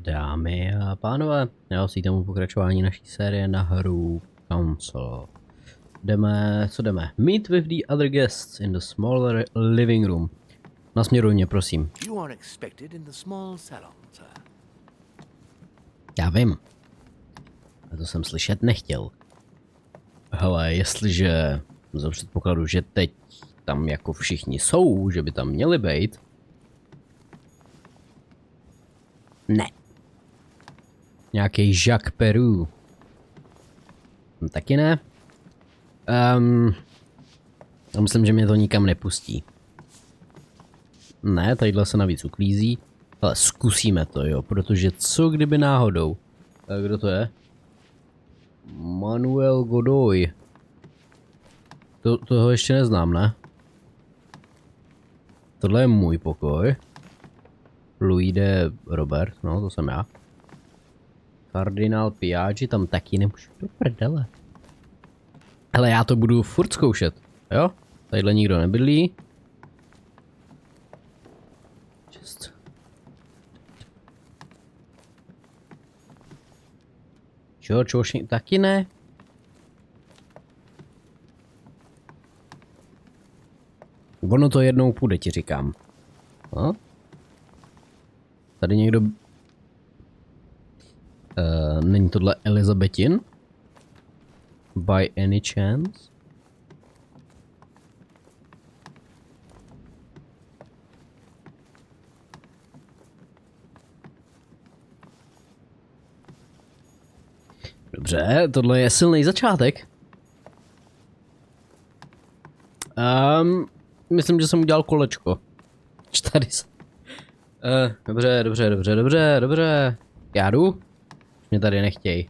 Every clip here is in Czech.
Dámy a pánové, já vás vítám u pokračování naší série na hru Council. Co jdeme? Meet with the other guests in the smaller living room. Nasměruj mě, prosím. Já vím. A to jsem slyšet nechtěl. Hele, jestliže za předpokladu, že teď tam jako všichni jsou, že by tam měli být. Ne. Nějaký Jacques Peru. Taky ne. Já myslím, že mě to nikam nepustí. Ne, tadyhle se navíc uklízí. Ale zkusíme to, jo, protože co kdyby náhodou. Kdo to je? Manuel Godoy. Toho ještě neznám, ne? Tohle je můj pokoj. Louis de Robert, no to jsem já. Kardinál Piaggi tam taky nemůžu do prdele. Hele, já to budu furt zkoušet, jo? Tadyhle nikdo nebydlí. Just. George Washington taky ne? Ono to jednou půjde, ti říkám. No? Tady někdo... není tohle Elizabethin? By any chance? Dobře, tohle je silný začátek. Myslím, že jsem udělal kolečko. Tady se... Dobře. Já jdu. Mě tady nechtěj.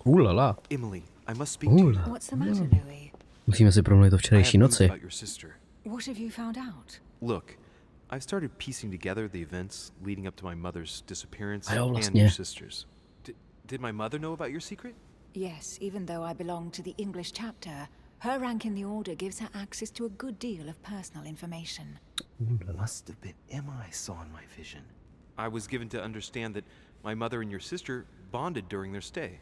Lala. Emily, I must speak to you. What's the matter, Louis? Musíme si promluvit o včerejší I have news noci. about your sister. What have you found out? Look, I've started piecing together the events leading up to my mother's disappearance A jo, and vlastně. your sister's. Did my mother know about your secret? Yes, even though I belong to the English chapter, her rank in the Order gives her access to a good deal of personal information. Must have been Emma I saw in my vision. I was given to understand that my mother and your sister bonded during their stay.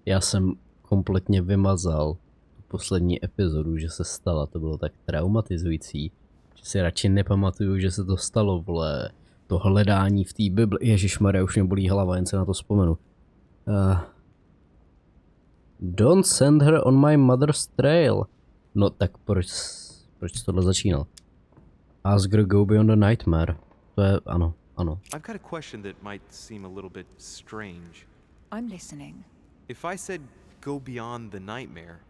Já jsem kompletně vymazal tu poslední epizodu, že se stala. To bylo tak traumatizující, že si radši nepamatuju, že se to stalo, vole. To hledání v té Bibli. Ježišmarja, už mě bolí hlava, jen se na to vzpomenu. Don't send her on my mother's trail. No tak proč tohle začínal? Ask her go beyond the nightmare. To je, ano. I've got a question that might seem a little bit strange. I'm listening. If I said go beyond the nightmare,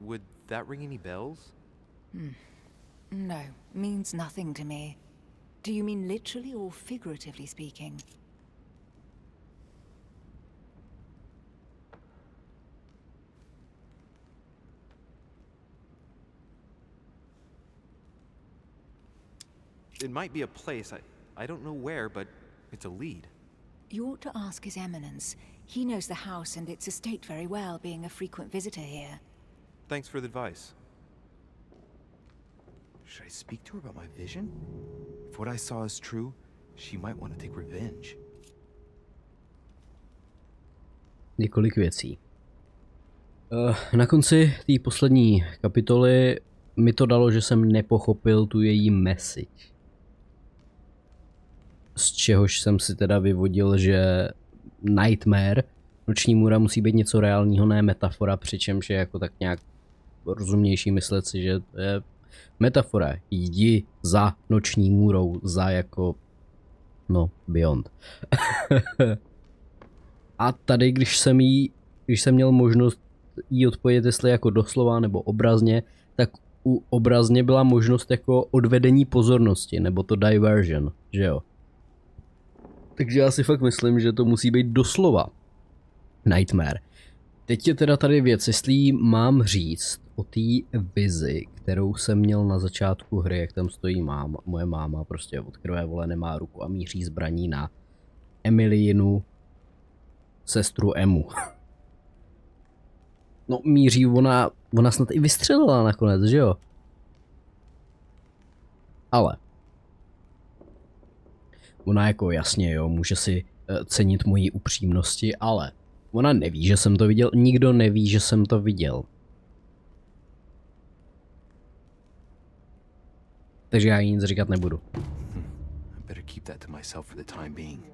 would that ring any bells? No, means nothing to me. Do you mean literally or figuratively speaking? It might be a place, I don't know where, but it's a lead. You ought to ask His Eminence. He knows the house and its estate very well, being a frequent visitor here. Thanks for the advice. Should I speak to her about my vision? If what I saw is true, she might want to take revenge. Několik věcí. Na konci té poslední kapitoly mi to dalo, že jsem nepochopil tu její message. Z čehož jsem si teda vyvodil, že Nightmare, noční můra, musí být něco reálního, ne metafora, přičemž je jako tak nějak rozumnější myslet si, že to je metafora. Jdi za noční můrou, za jako, no, beyond. A tady, když jsem měl možnost jí odpovědět, jestli jako doslova nebo obrazně, tak u obrazně byla možnost jako odvedení pozornosti, nebo to diversion, že jo. Takže já si fakt myslím, že to musí být doslova Nightmare. Teď je teda tady věc, jestli mám říct o té vizi, kterou jsem měl na začátku hry, jak tam stojí moje máma, prostě od krve, vole, nemá ruku a míří zbraní na Emiliinu, sestru Emu. No míří, ona snad i vystřelila nakonec, že jo? Ale ona jako jasně, jo, může si cenit mojí upřímnosti, ale ona neví, že jsem to viděl, nikdo neví, že jsem to viděl. Takže já jí nic říkat nebudu. Better keep that to myself for the time being.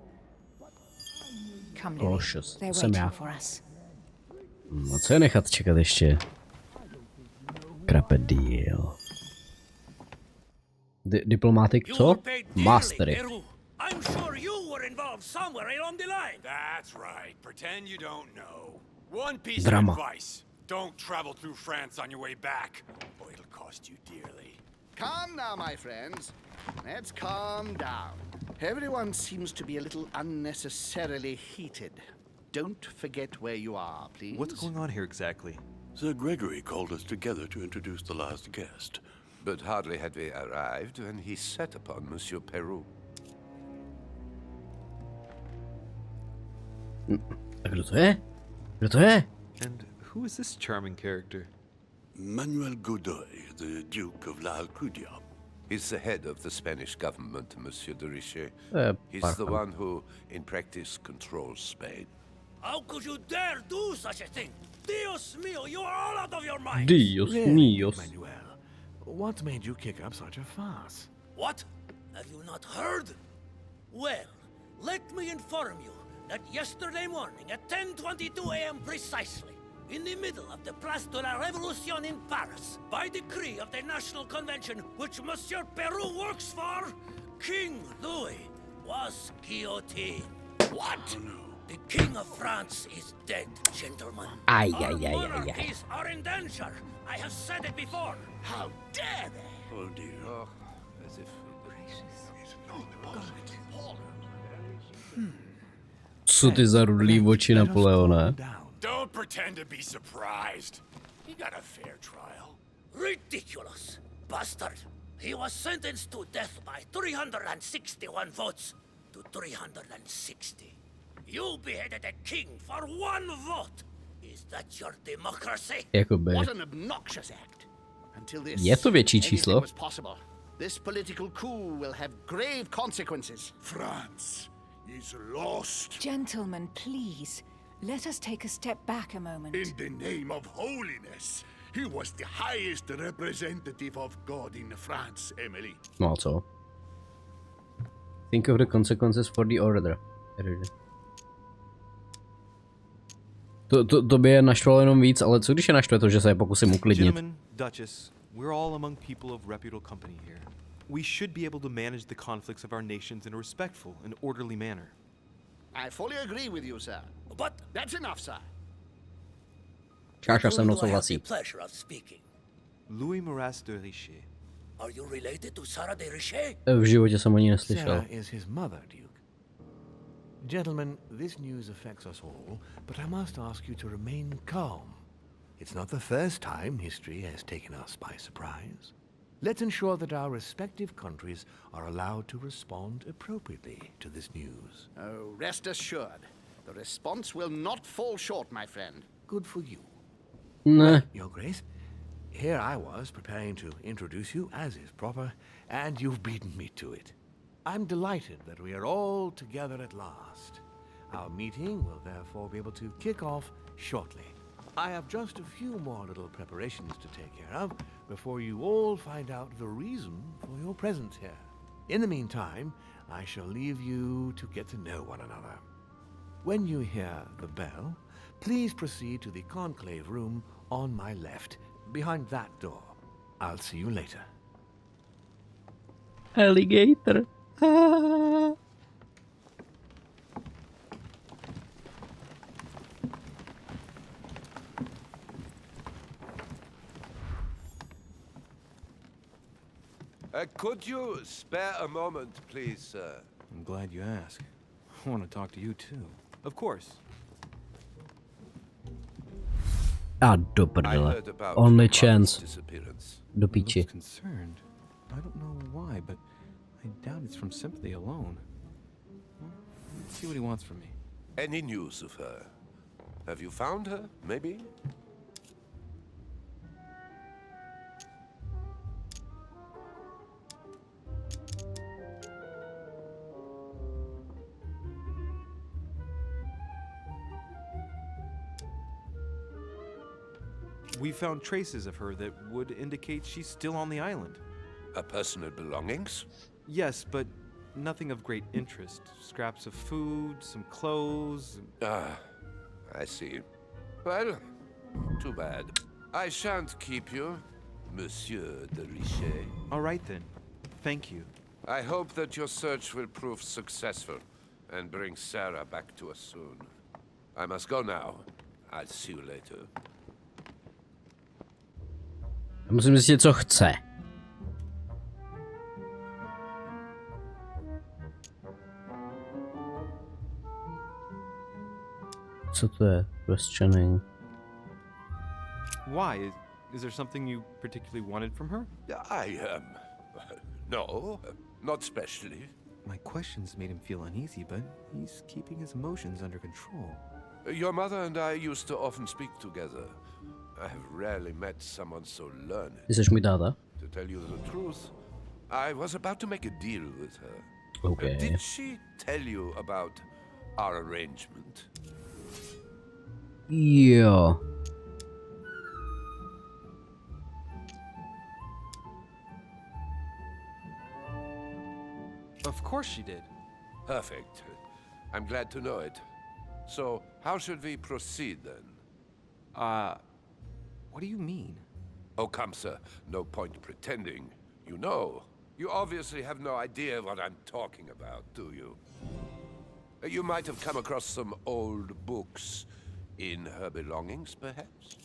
Come, Louis. Cautious. They're Jsem já. waiting for us. No co je nechat čekat ještě? Krape deal. Diplomatic co? Mastery. I'm sure you were involved somewhere along the line. That's right. Pretend you don't know. One piece Drama. of advice. Don't travel through France on your way back, or it'll cost you dearly. Calm now, my friends. Let's calm down. Everyone seems to be a little unnecessarily heated. Don't forget where you are, please. What's going on here exactly? Sir Gregory called us together to introduce the last guest. But hardly had we arrived when he set upon Monsieur Peru. A kdo to je? Kdo to je? And who is this charming character? Manuel Godoy, the Duke of La Alcudia. He's the head of the Spanish government, Monsieur de Richet. He's the Parcham. one who, in practice, controls Spain. How could you dare do such a thing? Dios mío, you are all out of your mind. Dios míos. Manuel, what made you kick up such a fuss? What? Have you not heard? Well, let me inform you that yesterday morning at 10:22 a.m. precisely, in the middle of the Place de la Révolution in Paris, by decree of the National Convention which Monsieur Peru works for, King Louis was guillotined. What? The King of France is dead, gentlemen. Ay, Our ay, ay, ay, ay. monarchies are in danger. I have said it before. How dare they? Oh dear. Oh, as if... Co ty za rudlý oči, Napoleone? Don't pretend to be surprised. He got a fair trial. Ridiculous! Bastard! He was sentenced to death by 361 votes to 360. You beheaded a king for one vote! Is that your democracy? Jakoby. What an obnoxious act. Until this Je to větší anything číslo. was possible. This political coup will have grave consequences. France is lost. Gentlemen, please. Let us take a step back a moment. In the name of holiness. He was the highest representative of God in France, Emily. No a co? Think of the consequences for the order. To by je naštvalo jenom víc, ale co když je naštve to, že se je pokusím uklidnit? Gentlemen, Duchess, we're all among people of reputable company here. We should be able to manage the conflicts of our nations in a respectful and orderly manner. I fully agree with you, sir. But That's enough, sir. Čáša se mnou whom do I have souhlasí. the pleasure of speaking? Louis Maras de Richet. Are you related to Sarah de Richet? V životě jsem o ní neslyšel. Sarah is his mother, Duke. Gentlemen, this news affects us all, but I must ask you to remain calm. It's not the first time history has taken us by surprise. Let's ensure that our respective countries are allowed to respond appropriately to this news. Oh, rest assured. The response will not fall short, my friend. Good for you. Ne. Your Grace, here I was preparing to introduce you as is proper, and you've beaten me to it. I'm delighted that we are all together at last. Our meeting will therefore be able to kick off shortly. I have just a few more little preparations to take care of before you all find out the reason for your presence here. In the meantime, I shall leave you to get to know one another. When you hear the bell, please proceed to the conclave room on my left, behind that door. I'll see you later. Alligator. Could you spare a moment, please, sir? I'm glad you asked. I want to talk to you too. Of course. A do I prdele. heard about Only your mother's chance. disappearance. Do He looks piči. concerned. I don't know why, but I doubt it's from sympathy alone. Well, let's see what he wants from me. Any news of her? Have you found her, maybe? We found traces of her that would indicate she's still on the island. Her personal belongings? Yes, but nothing of great interest. Scraps of food, some clothes. Ah, I see. Well, too bad. I shan't keep you, Monsieur de Richet. All right then. Thank you. I hope that your search will prove successful and bring Sarah back to us soon. I must go now. I'll see you later. Musím zjistit, co chce. Co to je? Questioning. Why? Is there something you particularly wanted from her? No, not specially. My questions made him feel uneasy, but he's keeping his emotions under control. Your mother and I used to often speak together. I have rarely met someone so learned. Ty jsi můj táta? To tell you the truth, I was about to make a deal with her. Okay. Did she tell you about our arrangement? Jo. Of course she did. Perfect. I'm glad to know it. So, how should we proceed then? What do you mean? Oh, come, sir. No point pretending. You know. You obviously have no idea what I'm talking about, do you? You might have come across some old books in her belongings, perhaps?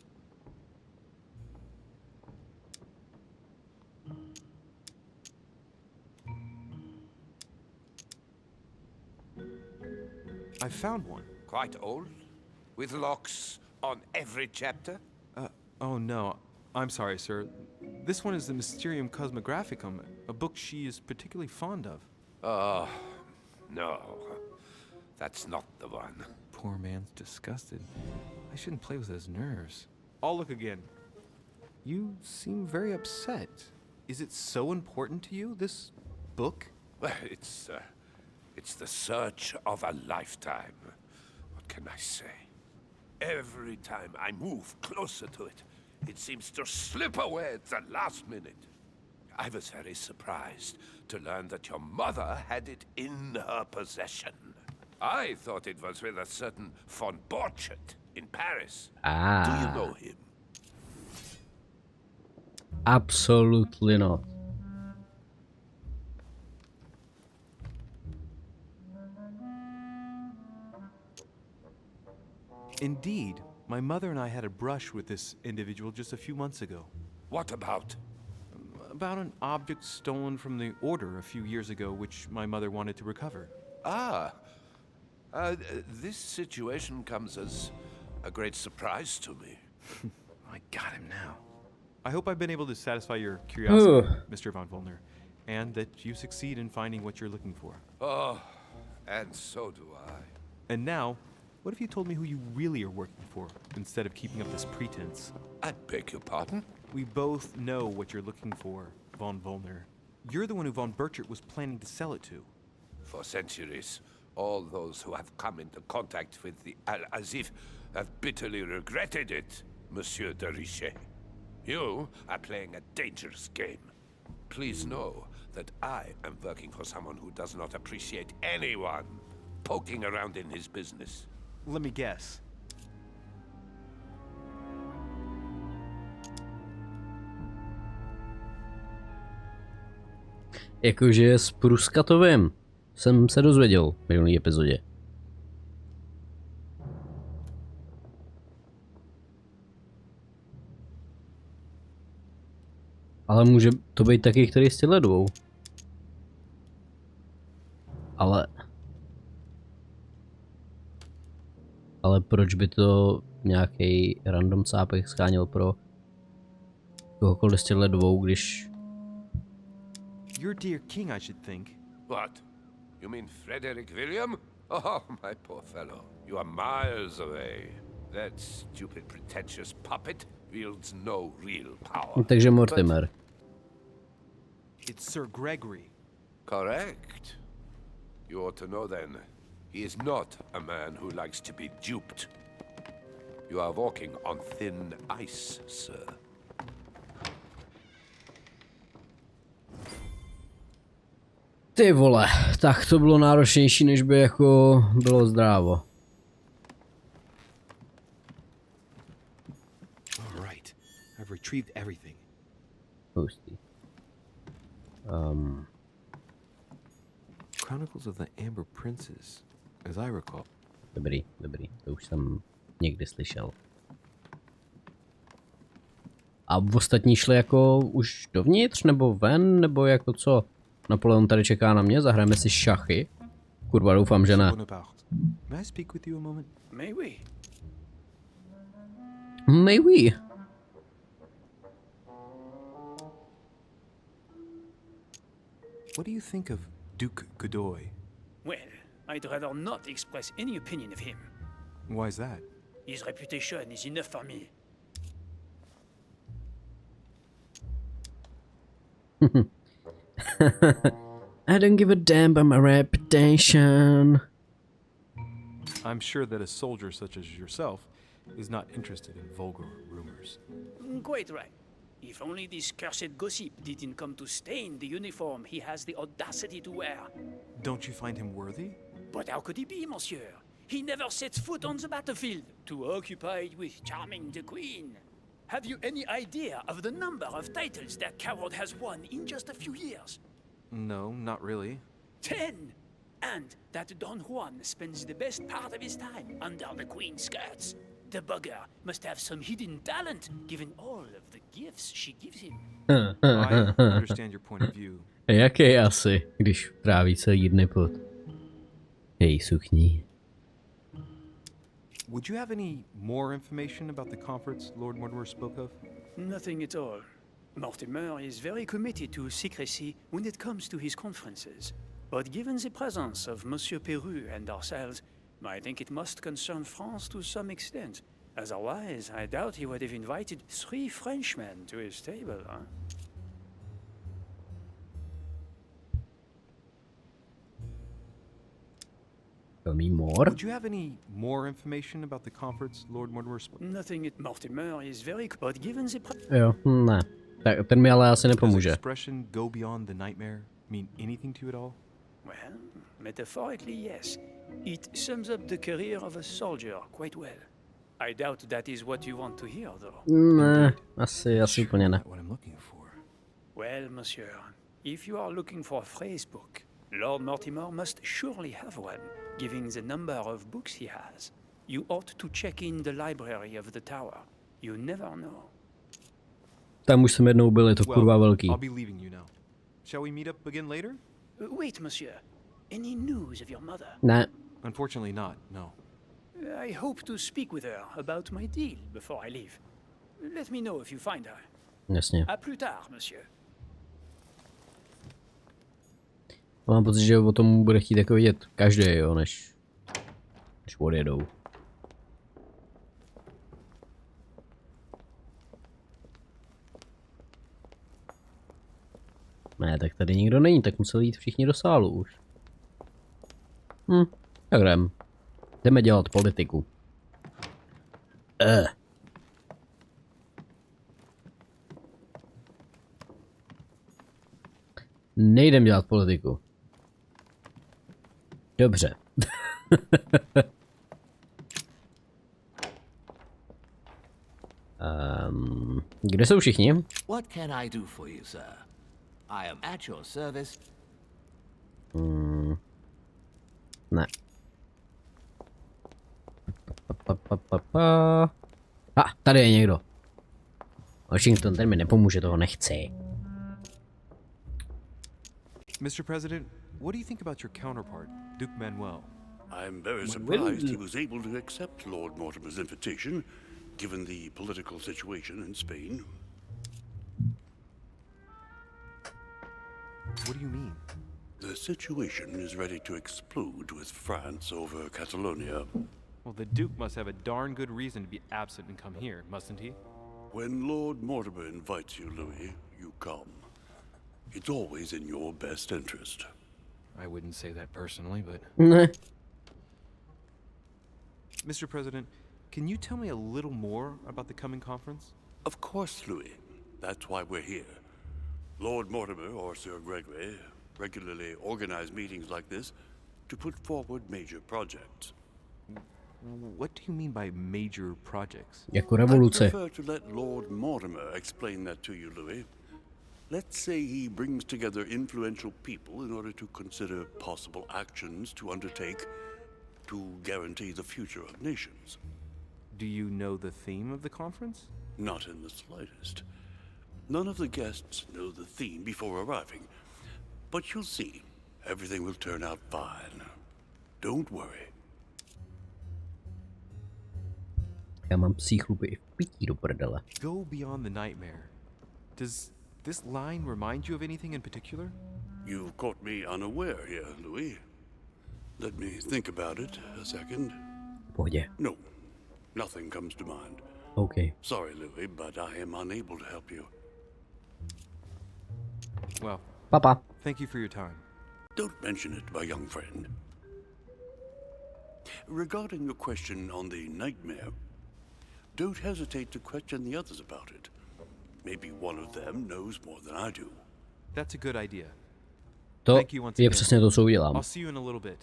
I found one. Quite old? With locks on every chapter? Oh no. I'm sorry, sir. This one is the Mysterium Cosmographicum, a book she is particularly fond of. Oh, no. That's not the one. Poor man's disgusted. I shouldn't play with his nerves. I'll look again. You seem very upset. Is it so important to you, this book? Well, it's the search of a lifetime. What can I say? Every time I move closer to it, it seems to slip away at the last minute. I was very surprised to learn that your mother had it in her possession. I thought it was with a certain von Borchardt in Paris. Ah. Do you know him? Absolutely not. Indeed. My mother and I had a brush with this individual just a few months ago. What about? About an object stolen from the Order a few years ago, which my mother wanted to recover. This situation comes as a great surprise to me. I got him now. I hope I've been able to satisfy your curiosity, Mr. von Wollner, and that you succeed in finding what you're looking for. Oh, and so do I. And now, what if you told me who you really are working for, instead of keeping up this pretense? I beg your pardon? We both know what you're looking for, von Wollner. You're the one who von Borchardt was planning to sell it to. For centuries, all those who have come into contact with the Al-Azif have bitterly regretted it, Monsieur de Richet. You are playing a dangerous game. Please know that I am working for someone who does not appreciate anyone poking around in his business. Let me guess. Jakože s Pruskatovým jsem se dozvěděl v minulý epizodě. Ale může to být taky který z těchto dvou. Ale proč by to nějaký random cápek scháněl pro kohokoliv z těchto dvou, když... You're dear king, I should think. What? You mean Frederick William? Oh, my poor fellow. You are miles away. That stupid, pretentious puppet wields no real power. Takže Mortimer. It's Sir Gregory. Correct. You ought to know then. He is not a man who likes to be duped. You are walking on thin ice, sir. Ty vole, tak to bylo náročnější, než by jako bylo zdrávo. All right. I've retrieved everything. Hustý. Chronicles of the Amber Princes, as I recall. Dobrý, to už jsem někdy slyšel. A ostatní šli jako už dovnitř, nebo ven, nebo jako co? Napoleon tady čeká na mě, zahrajeme si šachy. Kurva, doufám, že ne. May I speak with you a moment? May we? May we? What do you think of Duke Godoy? Well, I'd rather not express any opinion of him. Why is that? His reputation is enough for me. I don't give a damn about my reputation. I'm sure that a soldier such as yourself is not interested in vulgar rumors. Quite right. If only this cursed gossip didn't come to stain the uniform he has the audacity to wear. Don't you find him worthy? But how could he be, monsieur? He never sets foot on the battlefield, too occupied with charming the queen. Have you any idea of the number of titles that coward has won in just a few years? No, not really. 10! And that Don Juan spends the best part of his time under the queen's skirts. The bugger must have some hidden talent, given all of the gifts she gives him. I understand your point of view. Jaké asi, když tráví celý dny pod její sukní. Would you have any more information about the conference Lord Mortimer spoke of? Nothing at all. Mortimer is very committed to secrecy when it comes to his conferences. But given the presence of Monsieur Peru and ourselves, I think it must concern France to some extent. Otherwise, I doubt he would have invited 3 Frenchmen to his table, huh? Tell me more. Would you have any more information about the conference Lord Mortimer spoke of? Nothing at Mortimer is very... But given the... Jo, ne. Tak ten mi ale asi Does the nepomůže. expression "go beyond the nightmare" mean anything to you at all? Well, metaphorically, yes. It sums up the career of a soldier quite well. I doubt that is what you want to hear, though. Ne, asi úplně ne. Not what I'm looking for. Well, monsieur, if you are looking for a phrase book, Lord Mortimer must surely have one, given the number of books he has. You ought to check in the library of the tower. You never know. Tam už jsem jednou byl, je to kurva velký. I'll be leaving you now. Shall we meet up again later? Wait, monsieur. Any news of your mother? Ne. Unfortunately not, no. I hope to speak with her about my deal before I leave. Let me know if you find her. Jasně. À plus tard, monsieur. Mám pocit, že o tom bude chtít jako vidět každý, jo, než odjedou. Ne, tak tady nikdo není, tak museli jít všichni do sálu už. Tak jdeme dělat politiku. Nejdem dělat politiku. Dobře. Kde jsou všichni? What can I do for you, sir? I am at your service. Ne. Tady je někdo. Washington, ten mi nepomůže, toho nechci. Mr. President, what do you think about your counterpart, Duke Manuel? I'm very surprised he was able to accept Lord Mortimer's invitation, given the political situation in Spain. What do you mean? The situation is ready to explode with France over Catalonia. Well, the Duke must have a darn good reason to be absent and come here, mustn't he? When Lord Mortimer invites you, Louis, you come. It's always in your best interest. I wouldn't say that personally, but... Ne. Mr. President, can you tell me a little more about the coming conference? Of course, Louis. That's why we're here. Lord Mortimer or Sir Gregory regularly organize meetings like this to put forward major projects. What do you mean by major projects? Jako I revoluce. prefer to let Lord Mortimer explain that to you, Louis. Let's say he brings together influential people in order to consider possible actions to undertake to guarantee the future of nations. Do you know the theme of the conference? Not in the slightest. None of the guests know the theme before arriving. But you'll see. Everything will turn out fine. Don't worry. Já mám psí chlupy i v pití do prdele. Go beyond the nightmare. Does this line remind you of anything in particular? You've caught me unaware here, Louis. Let me think about it a second. Pohodě. No, nothing comes to mind. OK. Sorry, Louis, but I am unable to help you. Well, Papa. thank you for your time. Don't mention it, my young friend. Regarding your question on the nightmare, don't hesitate to question the others about it. Maybe one of them knows more than I do. That's a good idea. To Thank you once je again. přesně to, co udělám. I'll see you in a little bit.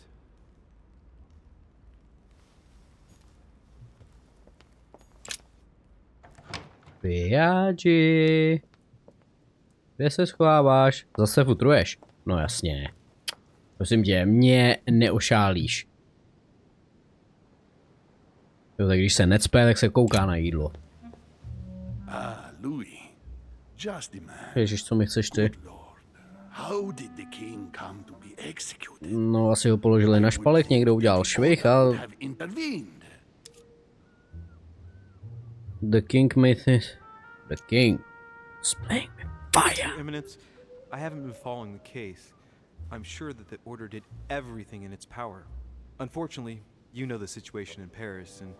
Pijáči. Kde se schováváš? Zase futruješ? No jasně. Prosím tě, mě neošálíš. Jo, tak když se necpe, tak se kouká na jídlo. Louis. Just a man. Ježiš, co mi chceš ty? Good Lord. How did the king come to be executed? No, asi ho položili na špalek, někdo udělal švih a... Have intervened. The king made this... The king is playing with fire. Your Eminence, I haven't been following the case. I'm sure that the order did everything in its power. Unfortunately, you know the situation in Paris, and,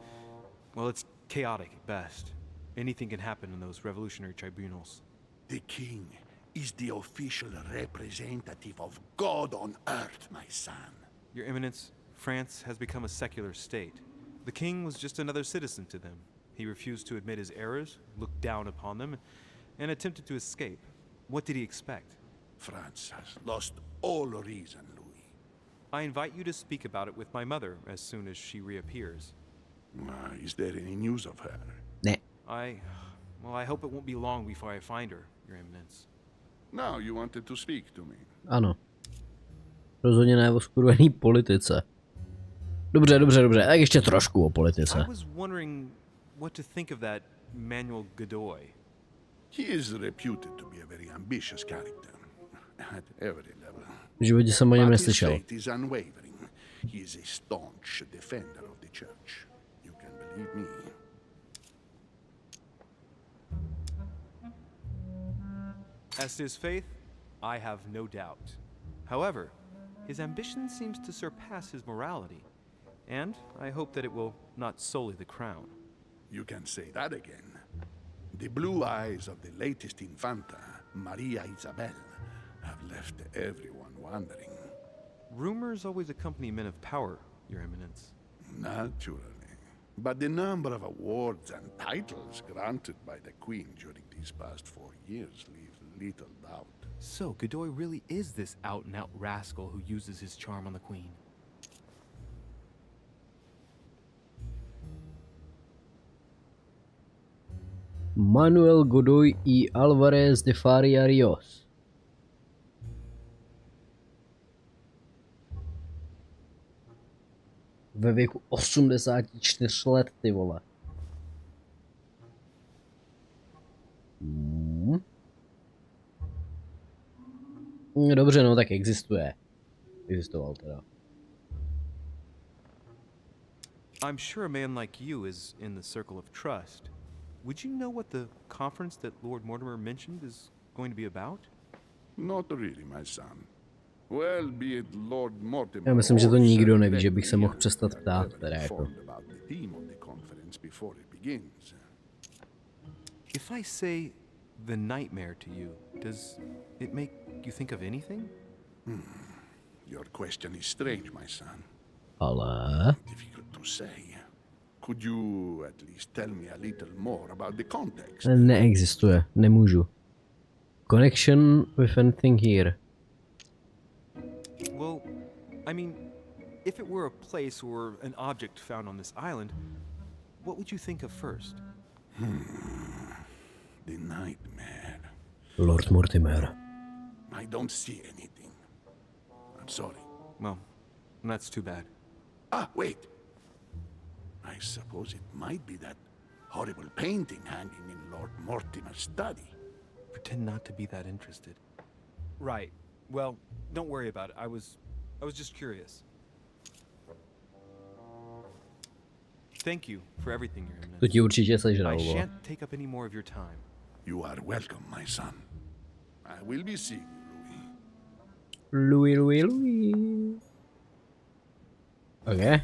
well, it's chaotic at best. Anything can happen in those revolutionary tribunals. The king is the official representative of God on earth, my son. Your Eminence, France has become a secular state. The king was just another citizen to them. He refused to admit his errors, looked down upon them, and attempted to escape. What did he expect? France has lost all reason, Louis. I invite you to speak about it with my mother as soon as she reappears. Is there any news of her? Ne. I hope it won't be long before I find her, Your Eminence. No, you wanted to speak to me. Ano. Rozhodně ne o skurvený politice. Dobře, tak ještě trošku o politice. I was wondering what to think of that Manuel Godoy. He is reputed to be a very ambitious character at every level. V životě jsem o něm But his neslyšel. faith is unwavering. He is a staunch defender of the church. You can believe me. As to his faith, I have no doubt. However, his ambition seems to surpass his morality, and I hope that it will not sully the crown. You can say that again. The blue eyes of the latest Infanta, Maria Isabel, have left everyone wondering. Rumors always accompany men of power, Your Eminence. Naturally. But the number of awards and titles granted by the Queen during these past 4 years leaves little doubt. So, Godoy really is this out-and-out rascal who uses his charm on the Queen. Manuel Godoy y Álvarez de Faria Ríos. Ve věku 84 let, ty vole. Dobře, no tak existuje. Existoval teda. I'm sure a man like you is in the circle of trust. Would you know what the conference that Lord Mortimer mentioned is going to be about? Not really, my son. Well, be it Lord Mortimer. Já myslím, že to or nikdo Sir neví, že bych Gregory, se mohl I přestat am ptát, never teda jako. informed about the theme of the conference before it begins. If I say the nightmare to you, does it make you think of anything? Your question is strange, my son. Ale... Difficult to say. Could you at least tell me a little more about the context? Neexistuje, nemůžu. Connection with anything here. Well, I mean, if it were a place or an object found on this island, what would you think of first? The nightmare. Lord Mortimer. I don't see anything. I'm sorry. Well, that's too bad. Ah, wait. I suppose it might be that horrible painting hanging in Lord Mortimer's study. Pretend not to be that interested. Right. Well, don't worry about it. I was just curious. Thank you for everything, Your Eminence. To ti určitě I sežral, shan't take up any more of your time. You are welcome, my son. I will be seeing you, Louis. Ok.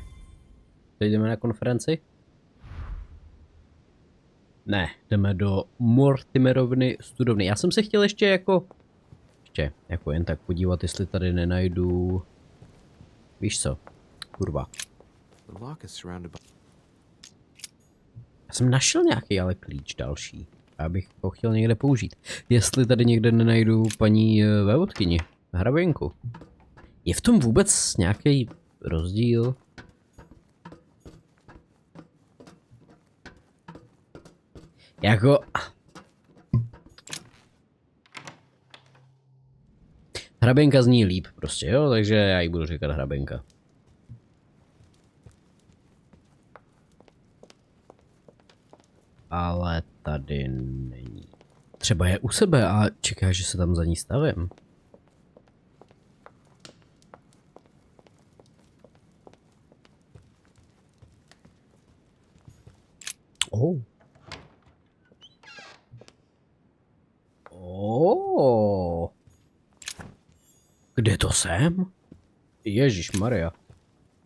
Teď jdeme na konferenci? Ne, jdeme do Mortimerovny studovny. Já jsem se chtěl ještě jako jen tak podívat, jestli tady nenajdu... Víš co? Kurva. Já jsem našel nějaký ale klíč další. Já bych ho chtěl někde použít. Jestli tady někde nenajdu paní vévodkyni, hraběnku. Je v tom vůbec nějaký rozdíl? Jako... Hraběnka zní líp prostě, jo? Takže já jí budu říkat hraběnka. Ale tady není. Třeba je u sebe a čeká, že se tam za ní stavím. Oh. Oh. Kde to jsem? Ježišmarja.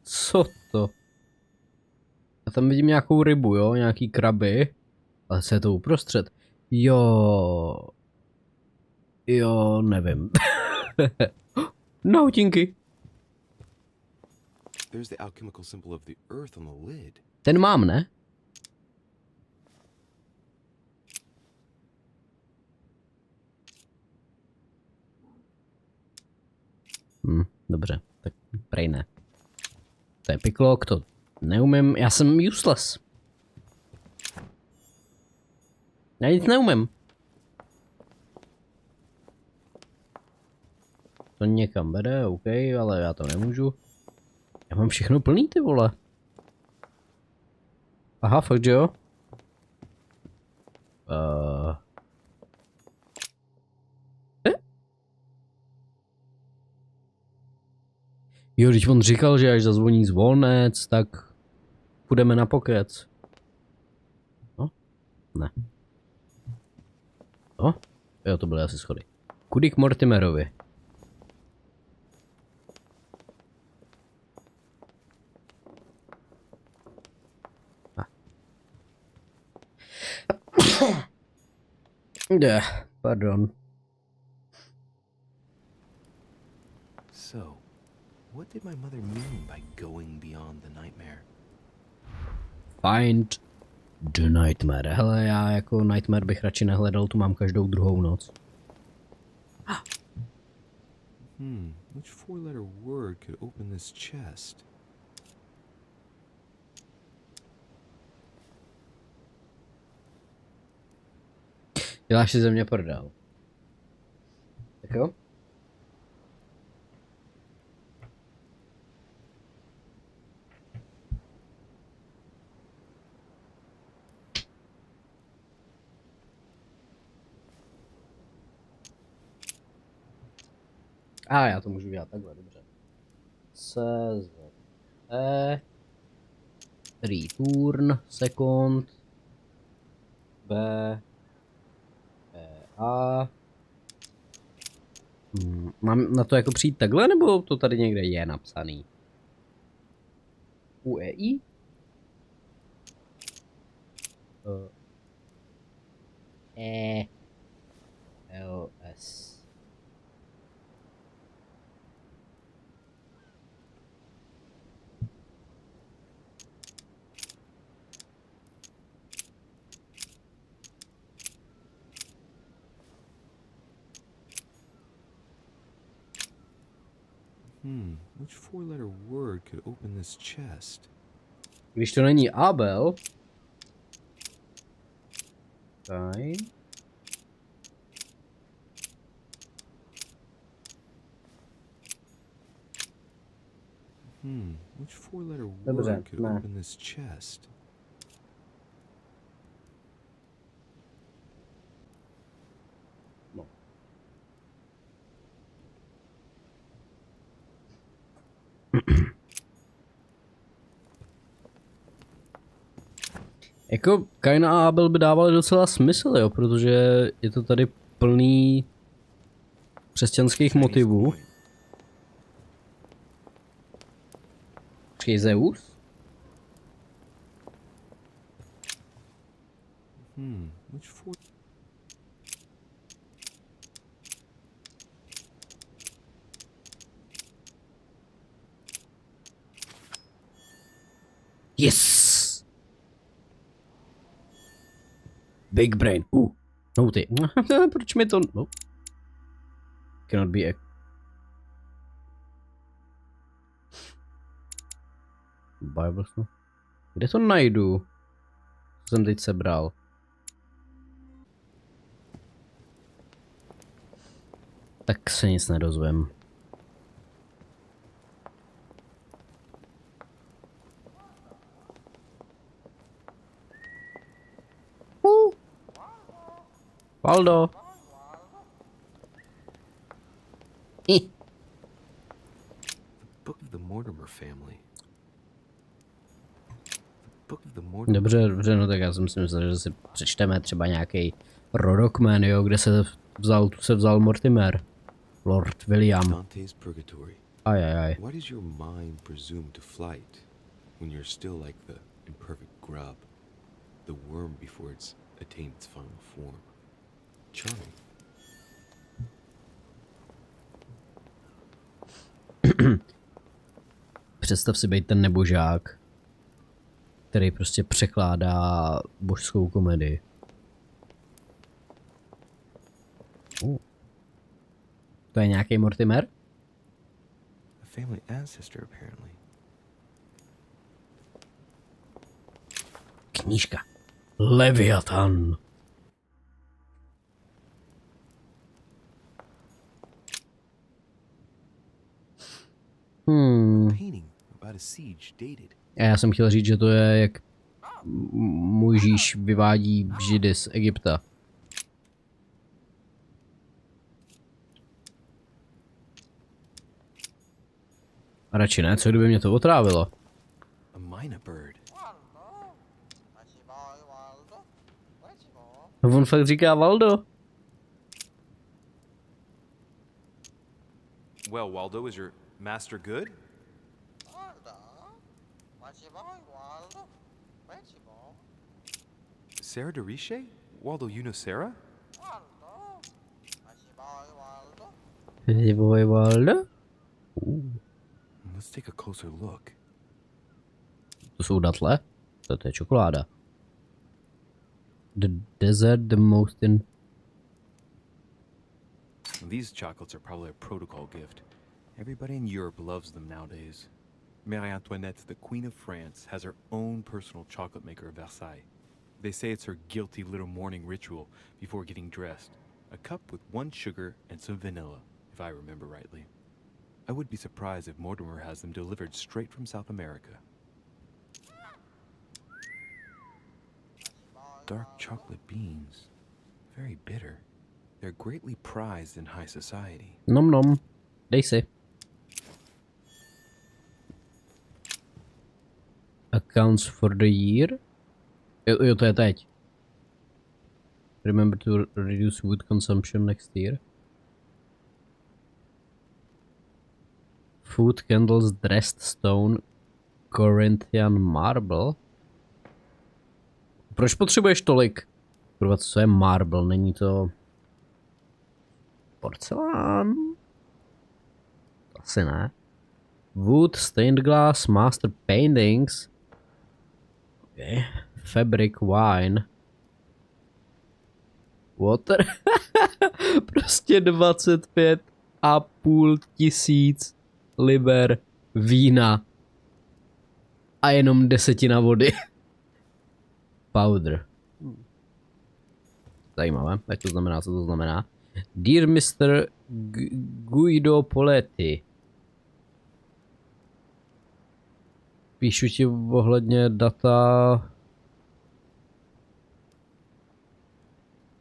Co to? Já tam vidím nějakou rybu, jo? Nějaký kraby. Ale co je to uprostřed? Jo, nevím. Nautinky. There's the alchemical symbol of the earth on the lid. Ten mám, ne? Dobře, tak prej ne. To je piklok, to neumím, já jsem useless. Já nic neumím. To někam vede, OK, ale já to nemůžu. Já mám všechno plný, ty vole. Aha, fakt, že jo? Jo, když on říkal, že až zazvoní zvonec, tak půjdeme na pokec. No? Ne. No? Jo, to byly asi schody. Kudy k Mortimerovi. Pardon. So, what did my mother mean by going beyond the nightmare? Find the nightmare. Hele, já jako nightmare bych radši nehledal, tu mám každou druhou noc. Which four-letter word could open this chest? Děláš si ze mě prdel. Tak jo? Já to můžu dělat takhle, dobře. Return, second, B, A. Mám na to jako přijít takhle, nebo to tady někde je napsaný? UEI? LS. Which four-letter word could open this chest? Když to není Abel... Fajn. Which four-letter Dobře, word could ne. open this chest? No. Jako Kain a Abel by dávaly docela smysl, jo, protože je to tady plný křesťanských motivů. Počkej, Zeus? Which four... Yes! Big brain. No ty. Proč mi to... No. Cannot be a... Bible. Kde to najdu? Co jsem teď sebral? Tak se nic nedozvím. Waldo. Book of the Mortimer family. Book of the Mortimer... Dobře, dobře, no tak já jsem si myslel, že si přečteme třeba nějaký Rodokman, jo, kde se vzal Mortimer. Lord William. Dante's Purgatory. Ajajaj. Why does your mind presume to flight when you're still like the imperfect grub, the worm before it's attained its final form? Charming. Představ si být ten nebožák, který prostě překládá božskou komedii. To je nějaký Mortimer? A family ancestor, apparently. Knížka. Leviathan. Painting about a siege dated. A já jsem chtěl říct, že to je jak Mojžíš vyvádí Židy z Egypta. A radši ne, co kdyby mě to otrávilo? A minor bird. On fakt říká Waldo. Well, Waldo, is your master good? Sarah de Riche? Waldo, you know Sarah? Waldo? Let's take a closer look. To jsou datle? To je čokoláda. The desert, the most in... These chocolates are probably a protocol gift. Everybody in Europe loves them nowadays. Marie Antoinette, the Queen of France, has her own personal chocolate maker at Versailles. They say it's her guilty little morning ritual before getting dressed. A cup with 1 sugar and some vanilla, if I remember rightly. I would be surprised if Mortimer has them delivered straight from South America. Dark chocolate beans. Very bitter. They're greatly prized in high society. Nom nom. Dej si. Accounts for the year. Jo, to je teď. Remember to reduce wood consumption next year. Food, candles, dressed stone, Corinthian marble. Proč potřebuješ tolik? Kurva, co je marble? Není to... porcelán? Asi ne. Wood, stained glass, master paintings. Okay. Fabric, wine. Water. Prostě 25,5 tisíc liber vína a jenom 10 vody. Powder. Zajímavé, jak to znamená, co to znamená. Dear Mr. Guido Poletti. Píšu ti ohledně data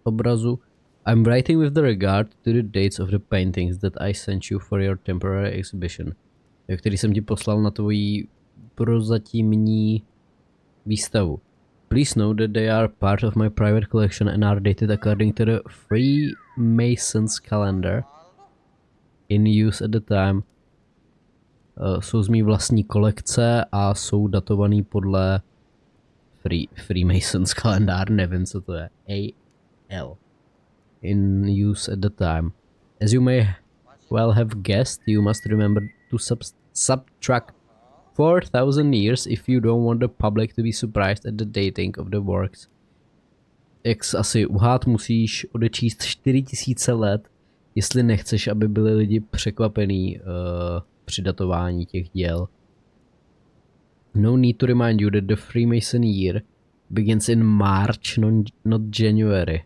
obrazu. I'm writing with the regard to the dates of the paintings that I sent you for your temporary exhibition. Který jsem ti poslal na tvoji prozatímní výstavu. Please know that they are part of my private collection and are dated according to the Freemasons calendar in use at the time. Jsou z mý vlastní kolekce a jsou datovaný podle Freemasons kalendár, nevím co to je. AL. In use at the time. As you may well have guessed, you must remember to subtract 4,000 years if you don't want the public to be surprised at the dating of the works. Jak asi uhát, musíš odečíst 4000 let, jestli nechceš, aby byli lidi překvapení při datování těch děl. No need to remind you that the Freemason year begins in March, not January.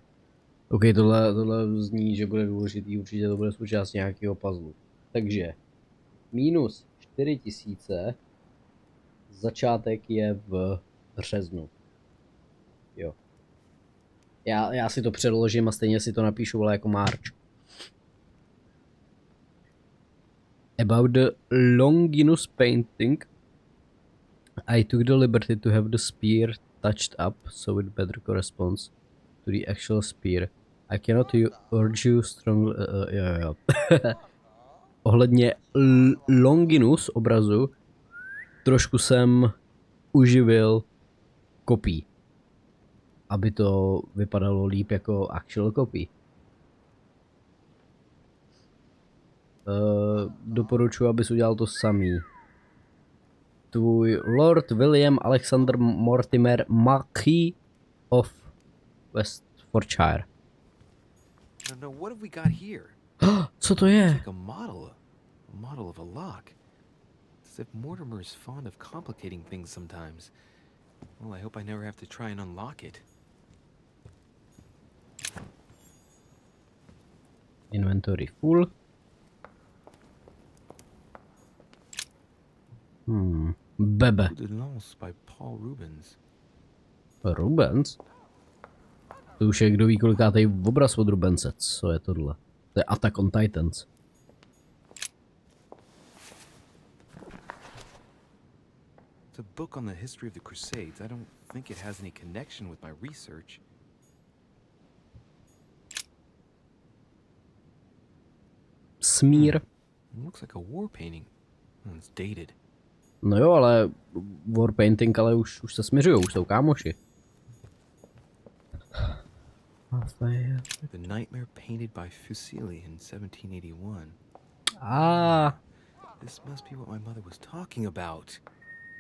OK, tohle zní, že bude důležitý, určitě to bude součást nějakého puzzlu. Takže minus 4000, začátek je v březnu. Jo. Já si to přeložím a stejně si to napíšu, ale jako March. About the Longinus painting, I took the liberty to have the spear touched up so it better corresponds to the actual spear. I cannot urge you strongly... jo. Ohledně Longinus obrazu trošku jsem uživil kopí, aby to vypadalo líp jako actual copy. Doporučuji, abys udělal to samý. Tvůj Lord William Alexander Mortimer Marquis of Westfordshire. No, what have we got here? Co to je? Like a model of a lock. It's as if Mortimer is fond of complicating things sometimes. Well, I hope I never have to try and unlock it. Inventory full. Bebe. By Paul Rubens. Rubens? To už je kdo ví kolikátej obraz od Rubense. Co je tohle? To je Attack on Titans. It's a book on the history of the Crusades. I don't think it has any connection with my research. Smír. It looks like a war painting. It's dated. No jo, ale war painting, ale už se směřujou, už jsou kámoši. The Nightmare painted by Fuseli in 1781. Ah. This must be what my mother was talking about.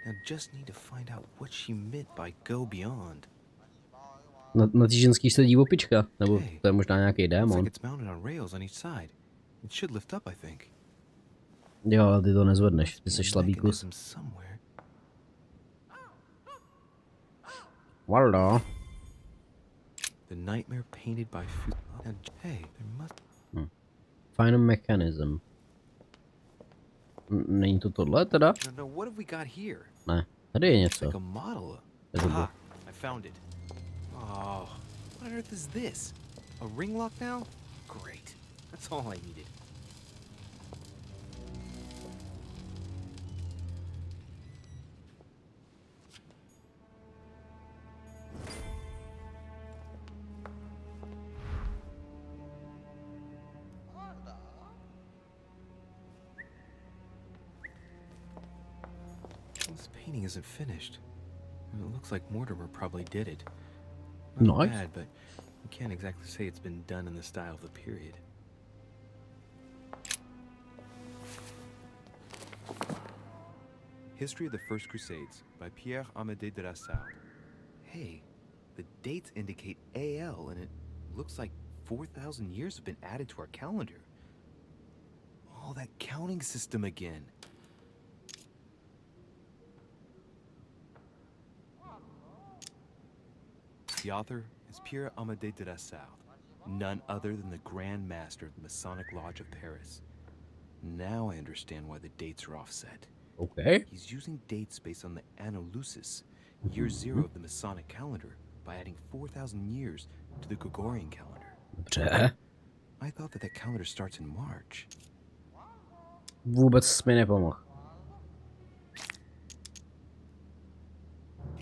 Now just need to find out what she meant by go beyond. Na té ženský sedí opička, nebo to je možná nějaký démon. Like it's mounted on rails on each side. It should lift up, I think. Jo, ale ty to nezvedneš, ty jsi slabý kus. Waldo. The Nightmare painted by Hey, there must... Find a mechanism. Není to tohle teda? No, what have we got here? Ne, tady je něco. Like a model. Aha, I found it. Oh, what on earth is this? A ring lock now? Great. That's all I needed. This painting isn't finished. It looks like Mortimer probably did it. Not Nice. bad, but you can't exactly say it's been done in the style of the period. History of the First Crusades by Pierre Amédée de la Salle. Hey, the dates indicate AL, and it looks like 4,000 years have been added to our calendar. Oh, that counting system again. The author is Pierre Amédée de Nassau, none other than the Grand Master of the Masonic Lodge of Paris. Now I understand why the dates are offset. Okay. He's using dates based on the Anno Lucis, year zero of the Masonic calendar, by adding 4,000 years to the Gregorian calendar. Dobře. I thought that calendar starts in March. Vůbec mi nepomohl.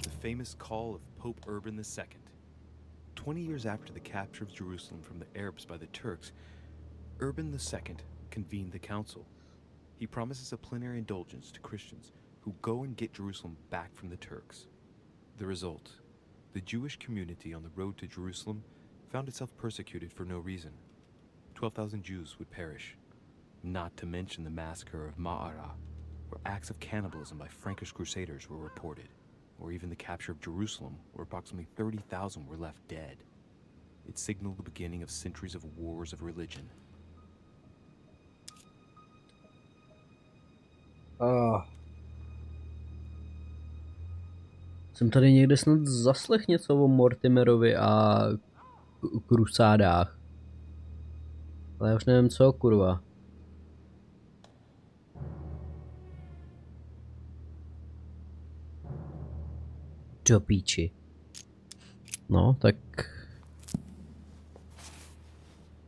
The famous call of Pope Urban II. 20 years after the capture of Jerusalem from the Arabs by the Turks, Urban II convened the council. He promises a plenary indulgence to Christians who go and get Jerusalem back from the Turks. The result, the Jewish community on the road to Jerusalem found itself persecuted for no reason. 12,000 Jews would perish, not to mention the massacre of Ma'ara, where acts of cannibalism by Frankish crusaders were reported, or even the capture of Jerusalem, where approximately 30,000 were left dead. It signaled the beginning of centuries of wars of religion. Jsem tady někde snad zaslech něco o Mortimerovi a krusádách. Ale já už nevím co, kurva. Do píči. No, tak...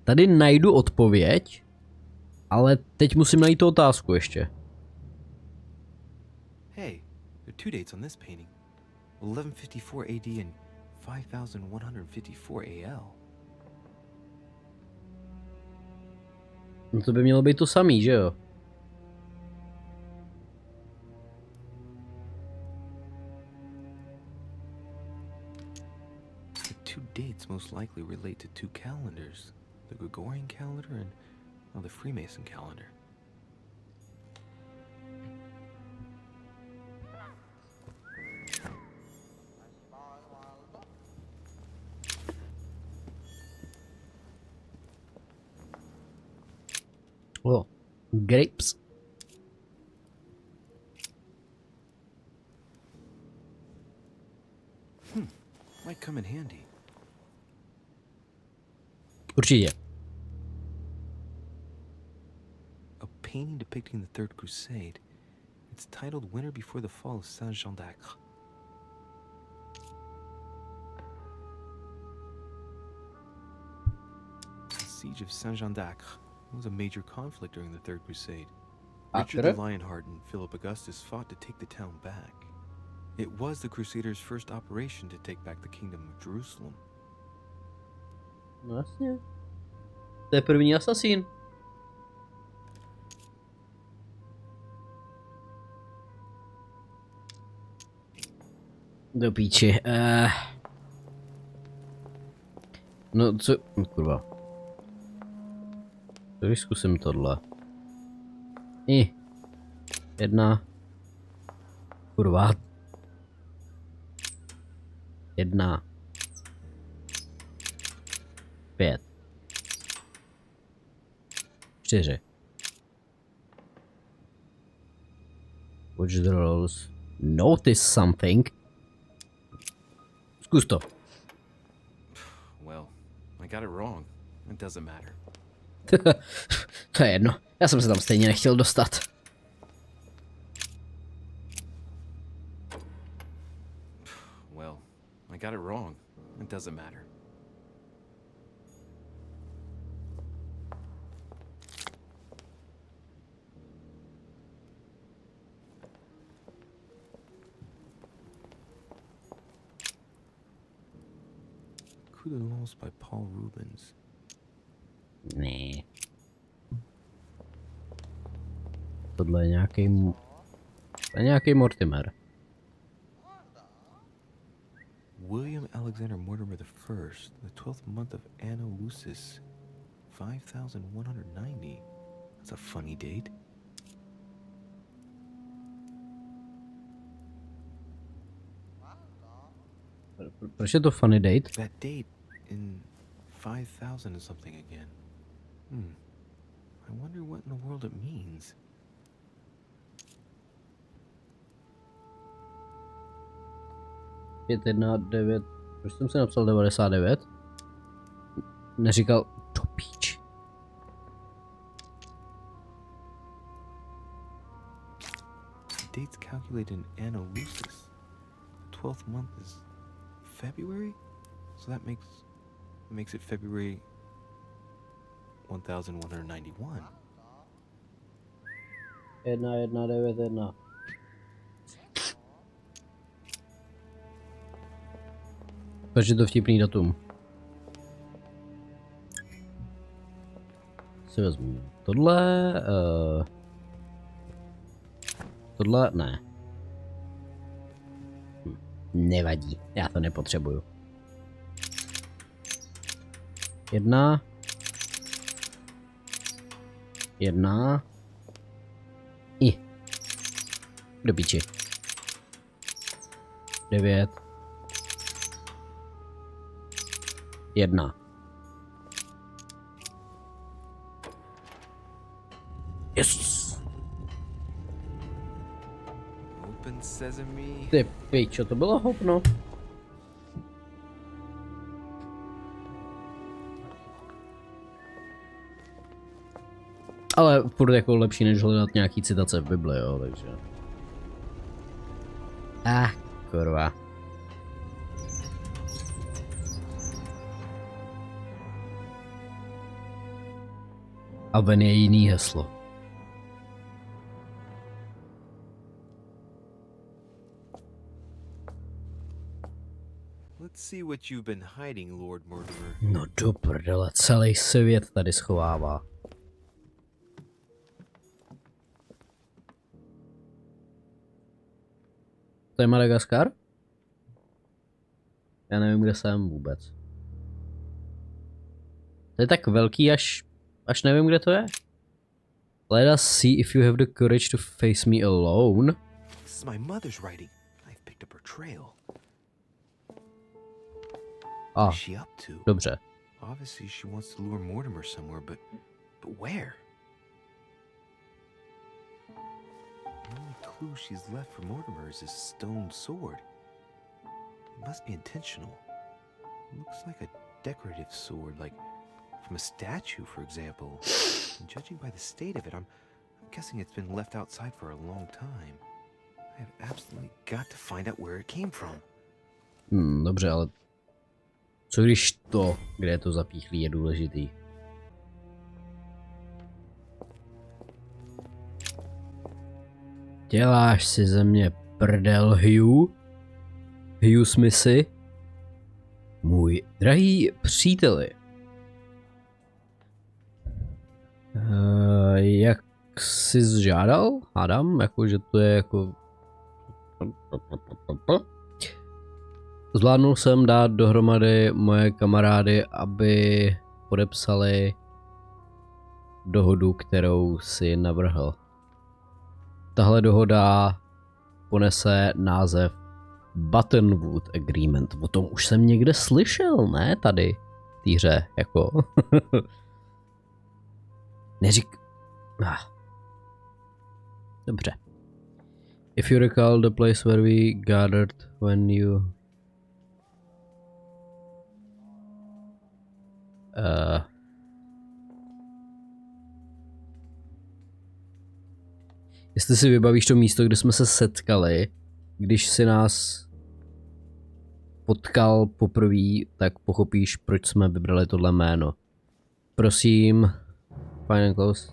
Tady najdu odpověď, ale teď musím najít tu otázku ještě. Hey, there are two dates on this painting. 1154 AD and 5154 AL. No to by mělo být to samý, že jo? The two dates most likely relate to two calendars. The Gregorian calendar and, well, the Freemason calendar. Oh, grapes. Might come in handy. Určitě. A painting depicting the Third Crusade. It's titled Winter Before the Fall of Saint-Jean d'Acre. The Siege of Saint-Jean d'Acre was a major conflict during the Third Crusade. Richard the Lionheart and Philip Augustus fought to take the town back. It was the Crusaders' first operation to take back the Kingdom of Jerusalem. No jasně. To je první asasín. Do píči. No co? No, kurva. Takže zkusím tohle. Jedna. Kurva. Jedna. 5. 4. Watch the rolls. Notice something. Zkus to. Well, I got it wrong. It doesn't matter. To je jedno. Já jsem se tam stejně nechtěl dostat. Well, I got it wrong. It doesn't matter. Coup de lance by Paul Rubens. Ne. Tohle je nějaký Mortimer. William Alexander Mortimer the First, the 12th month of Anno Lucis, 5190. That's a funny date. Proč je to funny date? That date in 5000 and something again. I wonder what in the world it means. Pět, 1, 9. Proč jsem si napsal 99? Neříkal do píči. The date's calculated in Anna Lucis. The 12th month is February? So that makes it February 1191. 1, 1, 9, 1. Proč je to vtipný datum? Si vezmu tohle, tohle ne. Nevadí, já to nepotřebuju. 1, 1 i do píči. 9, 1. Yes! Open sesame. Ty pičo, to bylo hovno. Ale furt jako lepší, než hledat nějaký citace v Bibli, jo, takže. Kurva. A ven je jiný heslo. Let's see what you've been hiding, Lord Mortimer. No do prdele, celý svět tady schovává. To je Madagaskar? Já nevím, kde jsem vůbec. To je tak velký, až nevím, kde to je. Let us see if you have the courage to face me alone. This is my mother's writing. I've picked up her trail. What's she up to? Dobře. Obviously she wants to lure Mortimer somewhere, but where? The only clue she's left for Mortimer is his stone sword. It must be intentional. It looks like a decorative sword, like from a statue, for example. And judging by the state of it, I'm guessing it's been left outside for a long time. I have absolutely got to find out where it came from. Dobře, ale co když to, kde je to zapíchlý, je důležitý? Děláš si ze mě prdel, Hugh? Hugh Smithy? Můj drahý příteli. Jak jsi žádal? Hádám, jako že to je jako... Zvládnul jsem dát dohromady moje kamarády, aby podepsali dohodu, kterou si navrhl. Tahle dohoda ponese název Buttonwood Agreement. O tom už jsem někde slyšel, ne? Tady v té hře, jako. Dobře. If you recall the place where we gathered when you... Jestli si vybavíš to místo, kde jsme se setkali, když si nás potkal poprvé, tak pochopíš, proč jsme vybrali tohle jméno. Prosím, fine and close.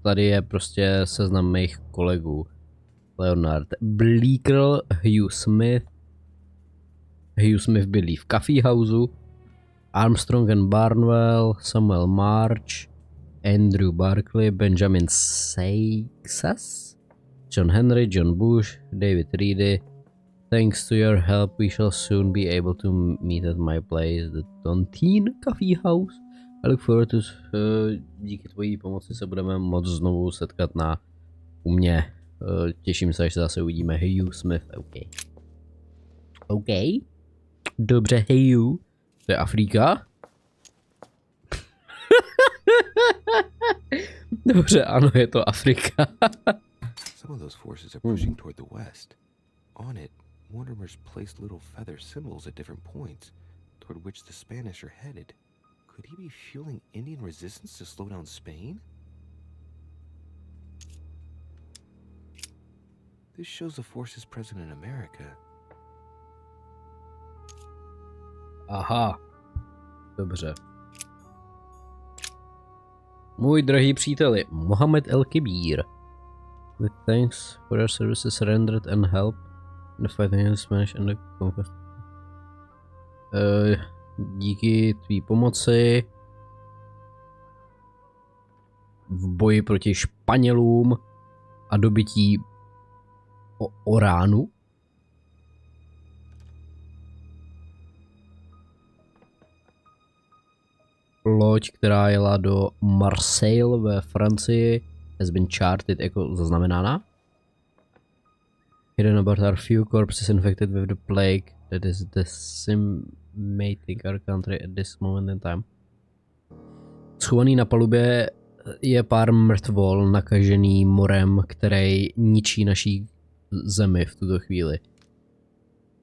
Tady je prostě seznam mých kolegů. Leonard Bleeker, Hugh Smith bydlí v Coffee Houseu, Armstrong and Barnwell, Samuel March, Andrew Barkley, Benjamin Seixas, John Henry, John Bush, David Reedy. Thanks to your help, we shall soon be able to meet at my place, the Tontine Coffee House. I look forward to... díky tvojí pomoci se budeme moct znovu setkat u mě. Těším se, až se zase uvidíme. Hugh Smith, OK. OK. Dobře, Hugh. To je Afrika? Dobře, ano, je to Afrika. Some of those forces are pushing toward the west. On it, Mortimer's placed little feather symbols at different points, toward which the Spanish are headed. Could he be fueling Indian resistance to slow down Spain? This shows the forces present in America. Aha. Dobře. Můj drahý příteli, Mohamed El Kibír. With thanks for your services rendered and help in the fight against Spanish and the conquest. Díky tvý pomoci v boji proti Španělům a dobytí Oránu. Loď, která jela do Marseille ve Francii, has been charted, jako zaznamenána. Hidden about our few corpses infected with the plague that is decimating our country at this moment in time. Schovaný na palubě je pár mrtvol nakažený morem, který ničí naší zemi v tuto chvíli.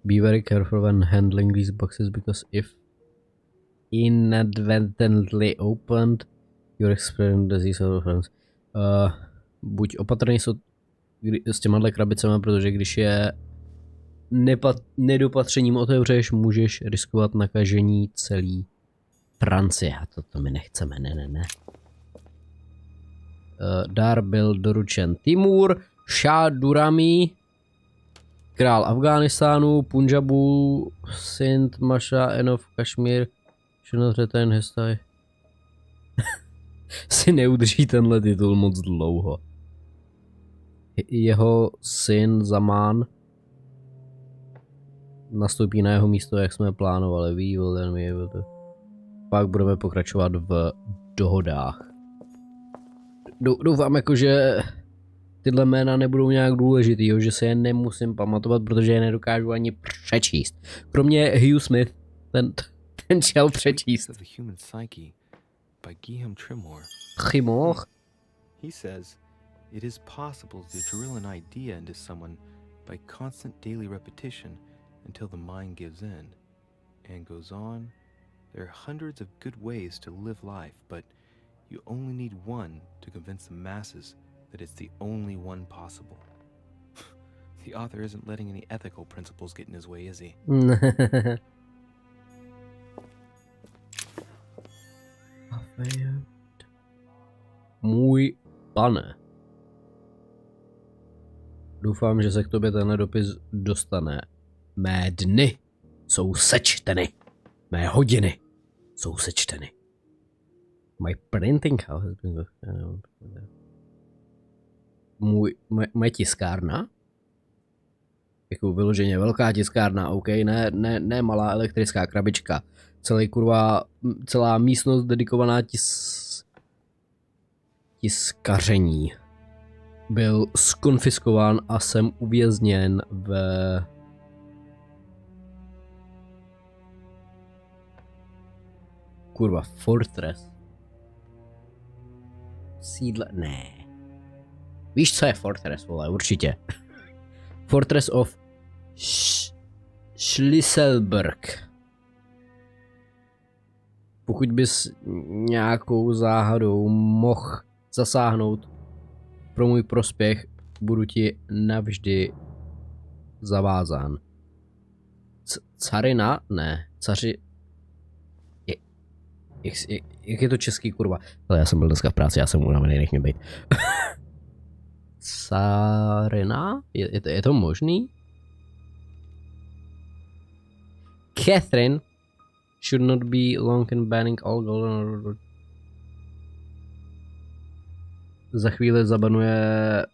Be very careful when handling these boxes because if inadvertently opened, you're experiencing disease of friends. Buď opatrný s těma krabicema, protože když je nedopatřením otevřeš, můžeš riskovat nakažení celý Francie. A to my nechceme, ne. Dar byl doručen Timur, Shah Durrani, král Afghánistánu, Punjabu, Sindh, Masha, Enof, Kašmír, Šenotřeten, Hestaj. Si neudrží tenhle titul moc dlouho. Jeho syn Zaman nastoupí na jeho místo, jak jsme plánovali. Pak budeme pokračovat v dohodách. Doufám, jako, že tyhle jména nebudou nějak důležitý, že se je nemusím pamatovat, protože je nedokážu ani přečíst. Kromě Hugh Smith, ten šel přečíst. Trimor. He says it is possible to drill an idea into someone by constant daily repetition until the mind gives in. And goes on, there are hundreds of good ways to live life, but you only need one to convince the masses that it's the only one possible. The author isn't letting any ethical principles get in his way, is he? Můj pane. Doufám, že se k tobě tenhle dopis dostane. Mé dny jsou sečteny. Mé hodiny jsou sečteny. My printing house has been... Moje tiskárna? Jako vyloženě velká tiskárna, OK, ne malá elektrická krabička. Celá místnost dedikovaná tiskaření. Byl skonfiskován a jsem uvězněn v Fortress. Sídle, ne. Víš, co je Fortress, vole, určitě. Fortress of Schlüsselburg. Pokud bys nějakou záhadou mohl zasáhnout pro můj prospěch, budu ti navždy zavázán. Carina? Ne. Jak je to český, kurva? Ale já jsem byl dneska v práci, já jsem unavený, nech mě být. Carina? Je to možný? Catherine should not be long in banning all golden. Za chvíli zabanuje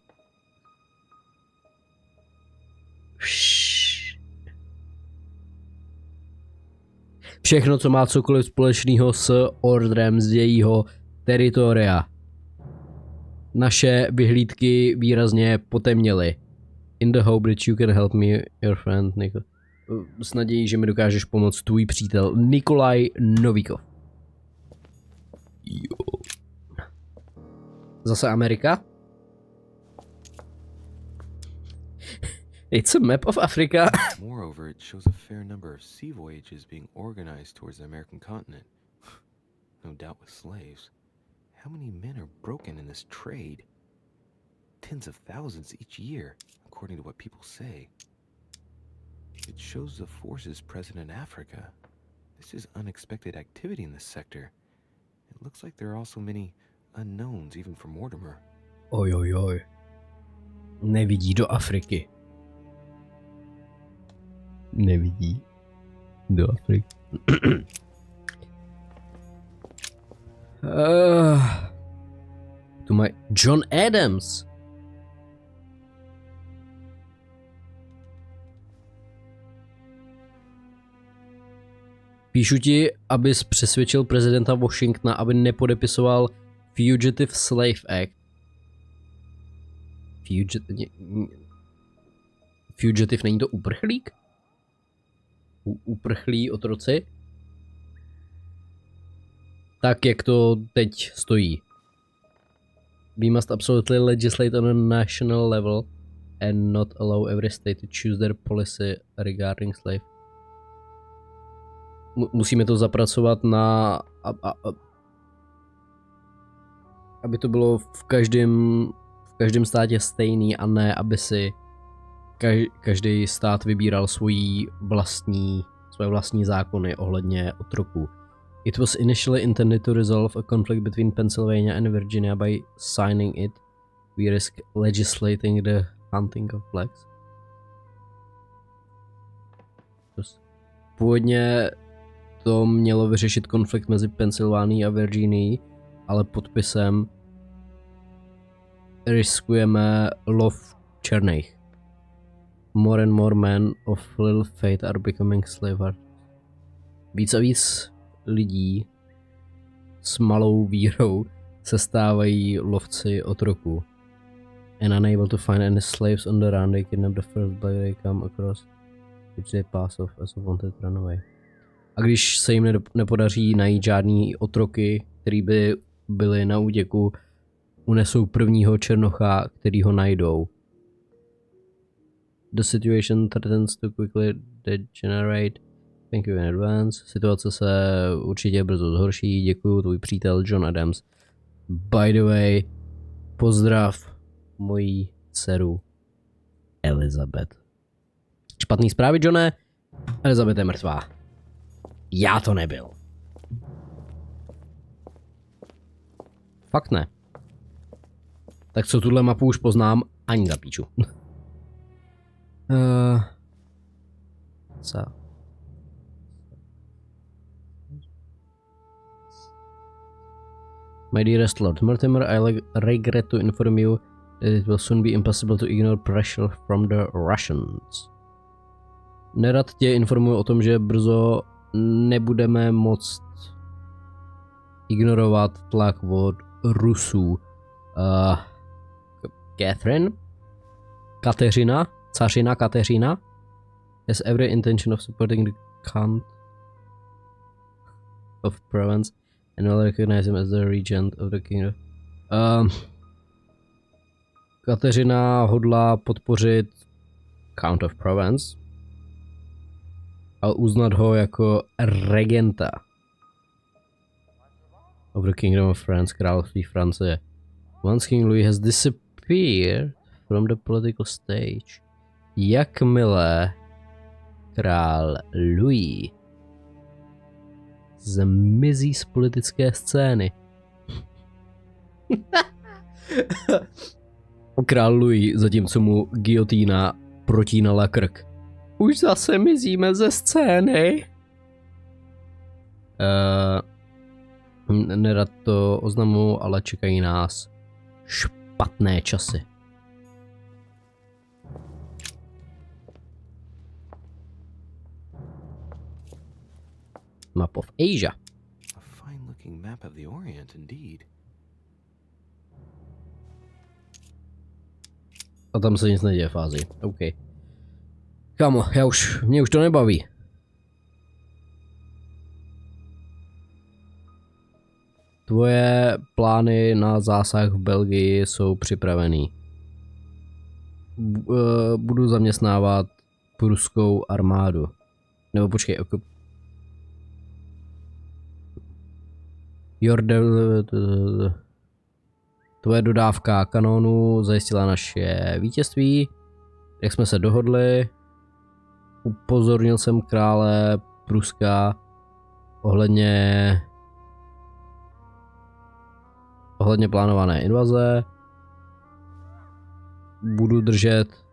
všechno, co má cokoliv společného s ordrem z jejího teritoria. Naše vyhlídky výrazně potemněly. In the hope that you can help me, your friend Nico. S nadějí, že mi dokážeš pomoct, tvůj přítel Nikolaj Novikov. Jo. Zase Amerika? It's a map of Africa. Moreover, it shows a fair number of sea voyages being organized towards the American continent. No doubt with slaves. How many men are broken in this trade? Tens of thousands each year, according to what people say. It shows the forces present in Africa. This is unexpected activity in this sector. It looks like there are also many unknowns, even for Mortimer. Oj, oj, oj. Nevidí do Afriky. Nevidí do Afriky. Tu mají John Adams. Píšu ti, abys přesvědčil prezidenta Washingtona, aby nepodepisoval Fugitive Slave Act. Fugitive není to uprchlík? Uprchlí otroci? Tak, jak to teď stojí. We must absolutely legislate on a national level and not allow every state to choose their policy regarding slave. Musíme to zapracovat na... aby to bylo v každém státě stejný a ne, aby si každý stát vybíral svoje vlastní zákony ohledně otroků. It was initially intended to resolve a conflict between Pennsylvania and Virginia. By signing it, we risk legislating the hunting of blacks. Původně to mělo vyřešit konflikt mezi Pensylvánií a Virginií, ale podpisem riskujeme lov černých. More and more men of little faith are becoming slaves. Víc a víc lidí s malou vírou se stávají lovci otroků. And unable to find any slaves on the run, they kidnap the first black they come across, which they pass off as a wanted runaway. A když se jim nepodaří najít žádný otroky, který by byli na útěku, unesou prvního černocha, který ho najdou. The situation threatens to quickly degenerate. Thank you in advance. Situace se určitě brzo zhorší. Děkuju, tvůj přítel John Adams. By the way, pozdrav mojí dceru Elizabeth. Špatný zprávy, Johne? Elizabeth je mrtvá. Já to nebyl. Fakt ne. Tak co tuhle mapu už poznám, ani za píču. Co? My dearest Lord Mortimer, I regret to inform you that it will soon be impossible to ignore pressure from the Russians. Nerad tě informuji o tom, že brzo nebudeme moct ignorovat tlak od Rusů. Catherine? Cařina Kateřina has every intention of supporting the Count of Provence and will recognize him as the regent of the kingdom. Kateřina hodlá podpořit Count of Provence a uznat ho jako regenta of the kingdom of France, království Francie. Once King Louis has disappeared from the political stage, jakmile král Louis zmizí z politické scény. Král Louis, zatímco mu giotýna protínala krk. Už zase mizíme ze scény. Nerad to oznamu, ale čekají nás špatné časy. Map of Asia. A fine-looking map of the Orient, indeed. A tam se nic neděje v Ázii. OK. Kámo, mě už to nebaví. Tvoje plány na zásah v Belgii jsou připravený. Budu zaměstnávat pruskou armádu. Nebo počkej, tvoje dodávka kanónu zajistila naše vítězství. Jak jsme se dohodli, upozornil jsem krále Pruska ohledně plánované invaze. Budu držet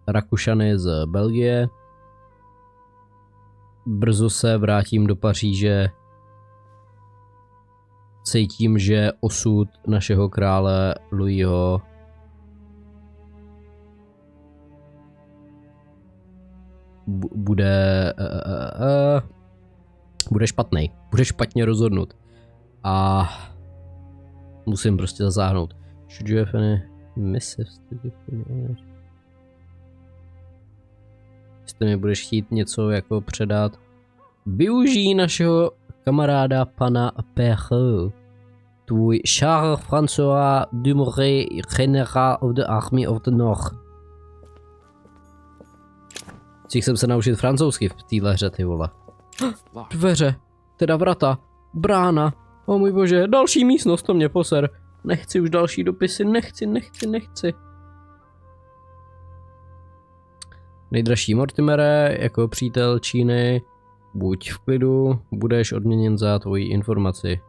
Rakušany z Belgie. Brzo se vrátím do Paříže. Cítím, že osud našeho krále Louisho bude špatný. Bude špatně rozhodnut. A musím prostě zasáhnout. Should you have any missives to give me? Jestli mi budeš chtít něco jako předat, využij našeho kamaráda pana Perrault. Tvůj Charles François Dumouriez, General of the Army of the North. Jsem se naučit francouzsky v téhle hře, ty vole. Dveře, teda vrata, brána, o můj bože, další místnost, to mě poser. Nechci už další dopisy, nechci. Nejdražší Mortimere, jako přítel Číny, buď v klidu, budeš odměněn za tvoji informaci.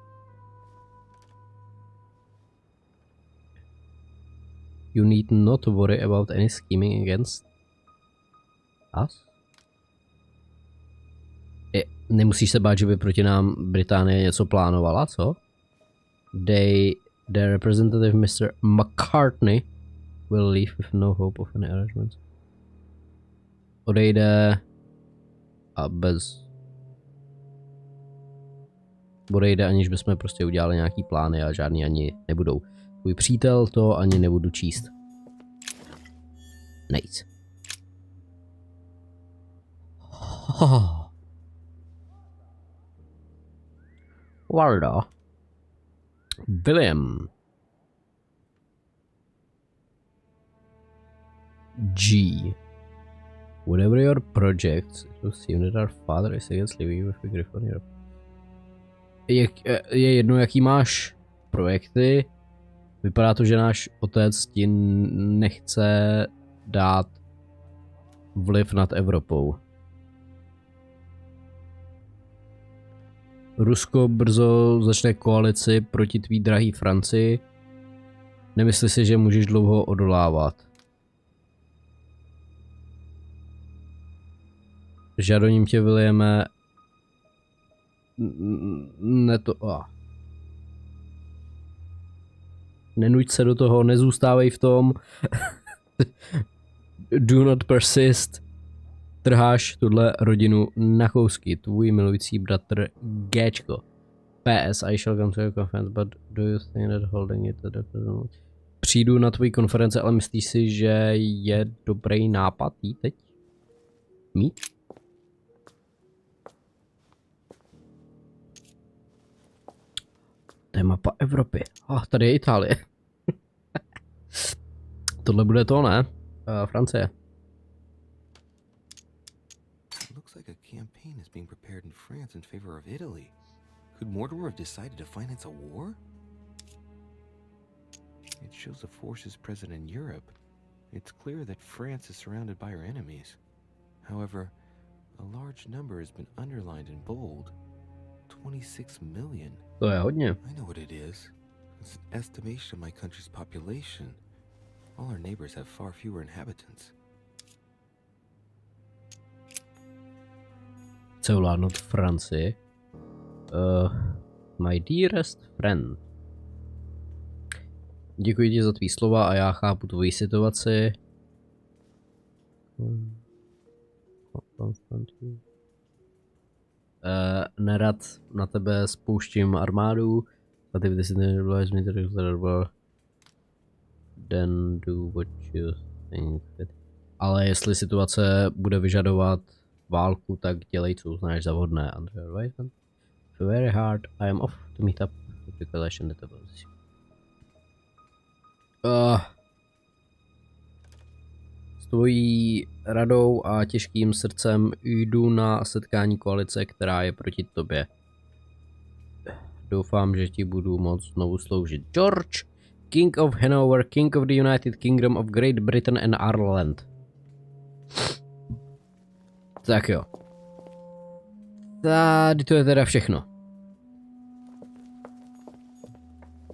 You need not worry about any scheming against us. Nemusíš se bát, že by proti nám Británie něco plánovala, co? The representative Mr. McCartney will leave with no hope of any arrangements. Odejde a odejde, aniž bychom prostě udělali nějaký plány a žádný ani nebudou. Tvůj přítel to ani nebudu číst. Nice. Waldo. William. G. Whatever your projects, it will seem that our father is against living with a Griffon Europe. Je jedno, jaký máš projekty. Vypadá to, že náš otec ti nechce dát vliv nad Evropou. Rusko brzo začne koalici proti tvý drahý Francii. Nemyslí si, že můžeš dlouho odolávat. Žadoním tě, Williame. Nenuď se do toho, nezůstávej v tom. Do not persist. Trháš tuhle rodinu na kousky. Tvůj milující bratr Géčko. PS, I shall come to your conference, but do you think that holding it at the... Přijdu na tvoji konference, ale myslíš si, že je dobrý nápad jít teď? Mít? To je mapa Evropy. Tady je Itálie. Tohle bude to, ne? Francie. Looks like a campaign is being prepared in France in favor of Italy. Could Mortimer have decided to finance a war? It shows the forces present in Europe. It's clear that France is surrounded by her enemies. However, a large number has been underlined in bold. 26 million. To je hodně. I know what it is. It's an estimation of my country's population. All our neighbors have far fewer inhabitants. Chce ovládnout Francii. My dearest friend. Děkuji ti za tvý slova a já chápu tvoji situaci. Nerad na tebe spouštím armádu. Then do what you think. Ale jestli situace bude vyžadovat válku, tak dělej, co uznáš za vhodné, Andrej. very hard. I am off to meet up because I shouldn't have this. S tvojí radou a těžkým srdcem jdu na setkání koalice, která je proti tobě. Doufám, že ti budu moct znovu sloužit. George, King of Hanover, King of the United Kingdom of Great Britain and Ireland. Tak jo. Tady to je teda všechno.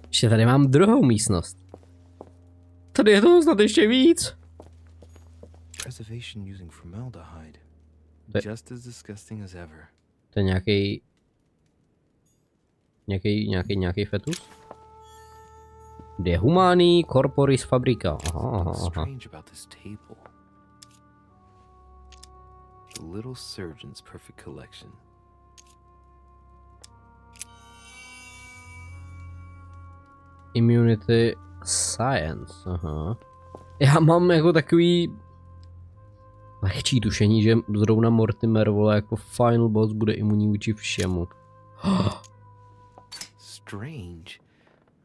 Ještě tady mám druhou místnost. Tady je toho snad ještě víc. Preservation using formaldehyde. Just as disgusting as ever. To je nějaký fetus? De humani corporis fabrica. Aha. Strange about this table. The little surgeon's perfect collection. Immunity science. Aha. Já mám jako takový lehčí tušení, že zrovna Mortimer, vole, jako final boss bude imunní vůči všemu. Strange.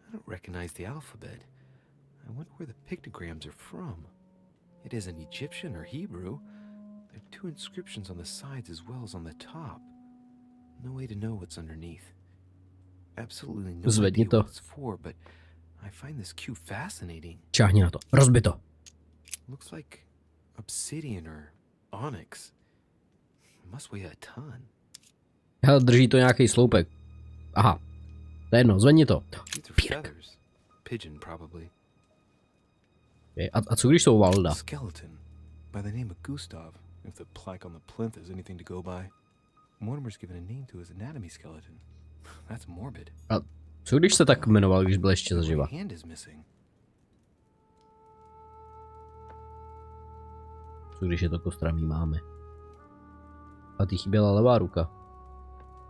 I don't recognize the alphabet. I wonder where the pictograms are from. It isn't Egyptian or Hebrew. There are two inscriptions on the sides as well as on the top. No way to know what's underneath. Absolutely no Zvedni idea to. what it's for, but I find this cube fascinating. Čáhni na to. Rozbi to. Looks like obsidian or onyx. It must weigh a ton. Hele, drží to nějaký sloupek. Aha. To je jedno, zvedni to. These are feathers. Pigeon, probably. A co když jsou Valda? Skeleton, by the name of Gustav. If the plaque on the plinth is anything to go by. Mortimer's given a name to his anatomy skeleton. That's morbid. A co když se tak jmenoval, když byl ještě zaživa? Hand is missing. Co když je to kostramí máme? A ty chyběla levá ruka.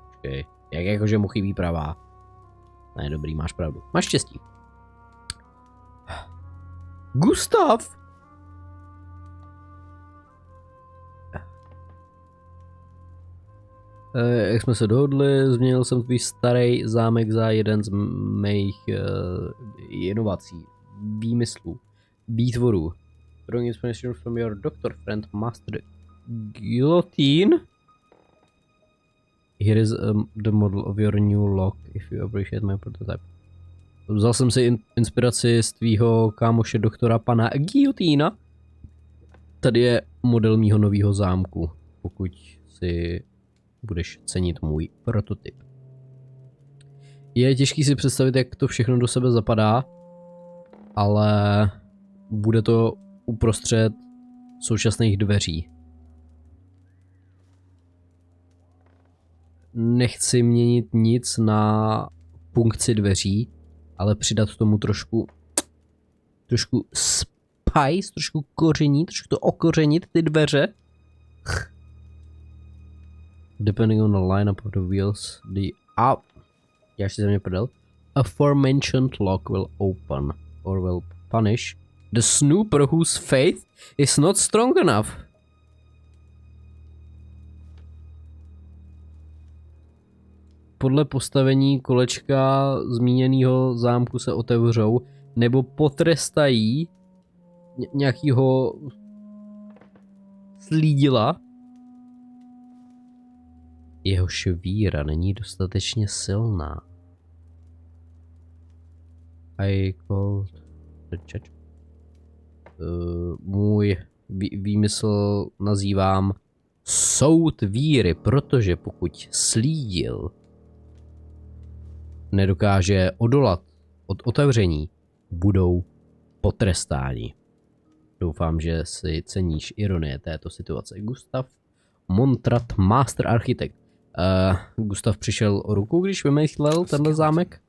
Počkej, jak jakože mu chybí pravá? Ne, dobrý, máš pravdu. Máš štěstí. Gustav! Jak jsme se dohodli, změnil jsem tvůj starý zámek za jeden z mých inovací, výmyslů, výtvorů. Drawing inspiration from your doctor friend Master Guillotine. Here is the model of your new lock, if you appreciate my prototype. Vzal jsem si inspiraci z tvýho kámoše doktora pana Guillotina. Tady je model mýho nového zámku, pokud si budeš cenit můj prototyp. Je těžký si představit, jak to všechno do sebe zapadá, ale bude to uprostřed současných dveří. Nechci měnit nic na funkci dveří, ale přidat tomu trošku spice, trošku koření, trošku to okořenit ty dveře. Depending on the lineup of the wheels, já si ze mě prdel. Aforementioned lock will open or will punish the snooper whose faith is not strong enough. Podle postavení kolečka zmíněného zámku se otevřou nebo potrestají nějakýho slídila. Jehož víra není dostatečně silná. I called the judge. Můj výmysl nazývám soud víry, protože pokud slídil nedokáže odolat od otevření, budou potrestáni. Doufám, že si ceníš ironie této situace. Gustav Montrat, Master Architect. Gustav přišel o ruku, když vymyslel tenhle zámek?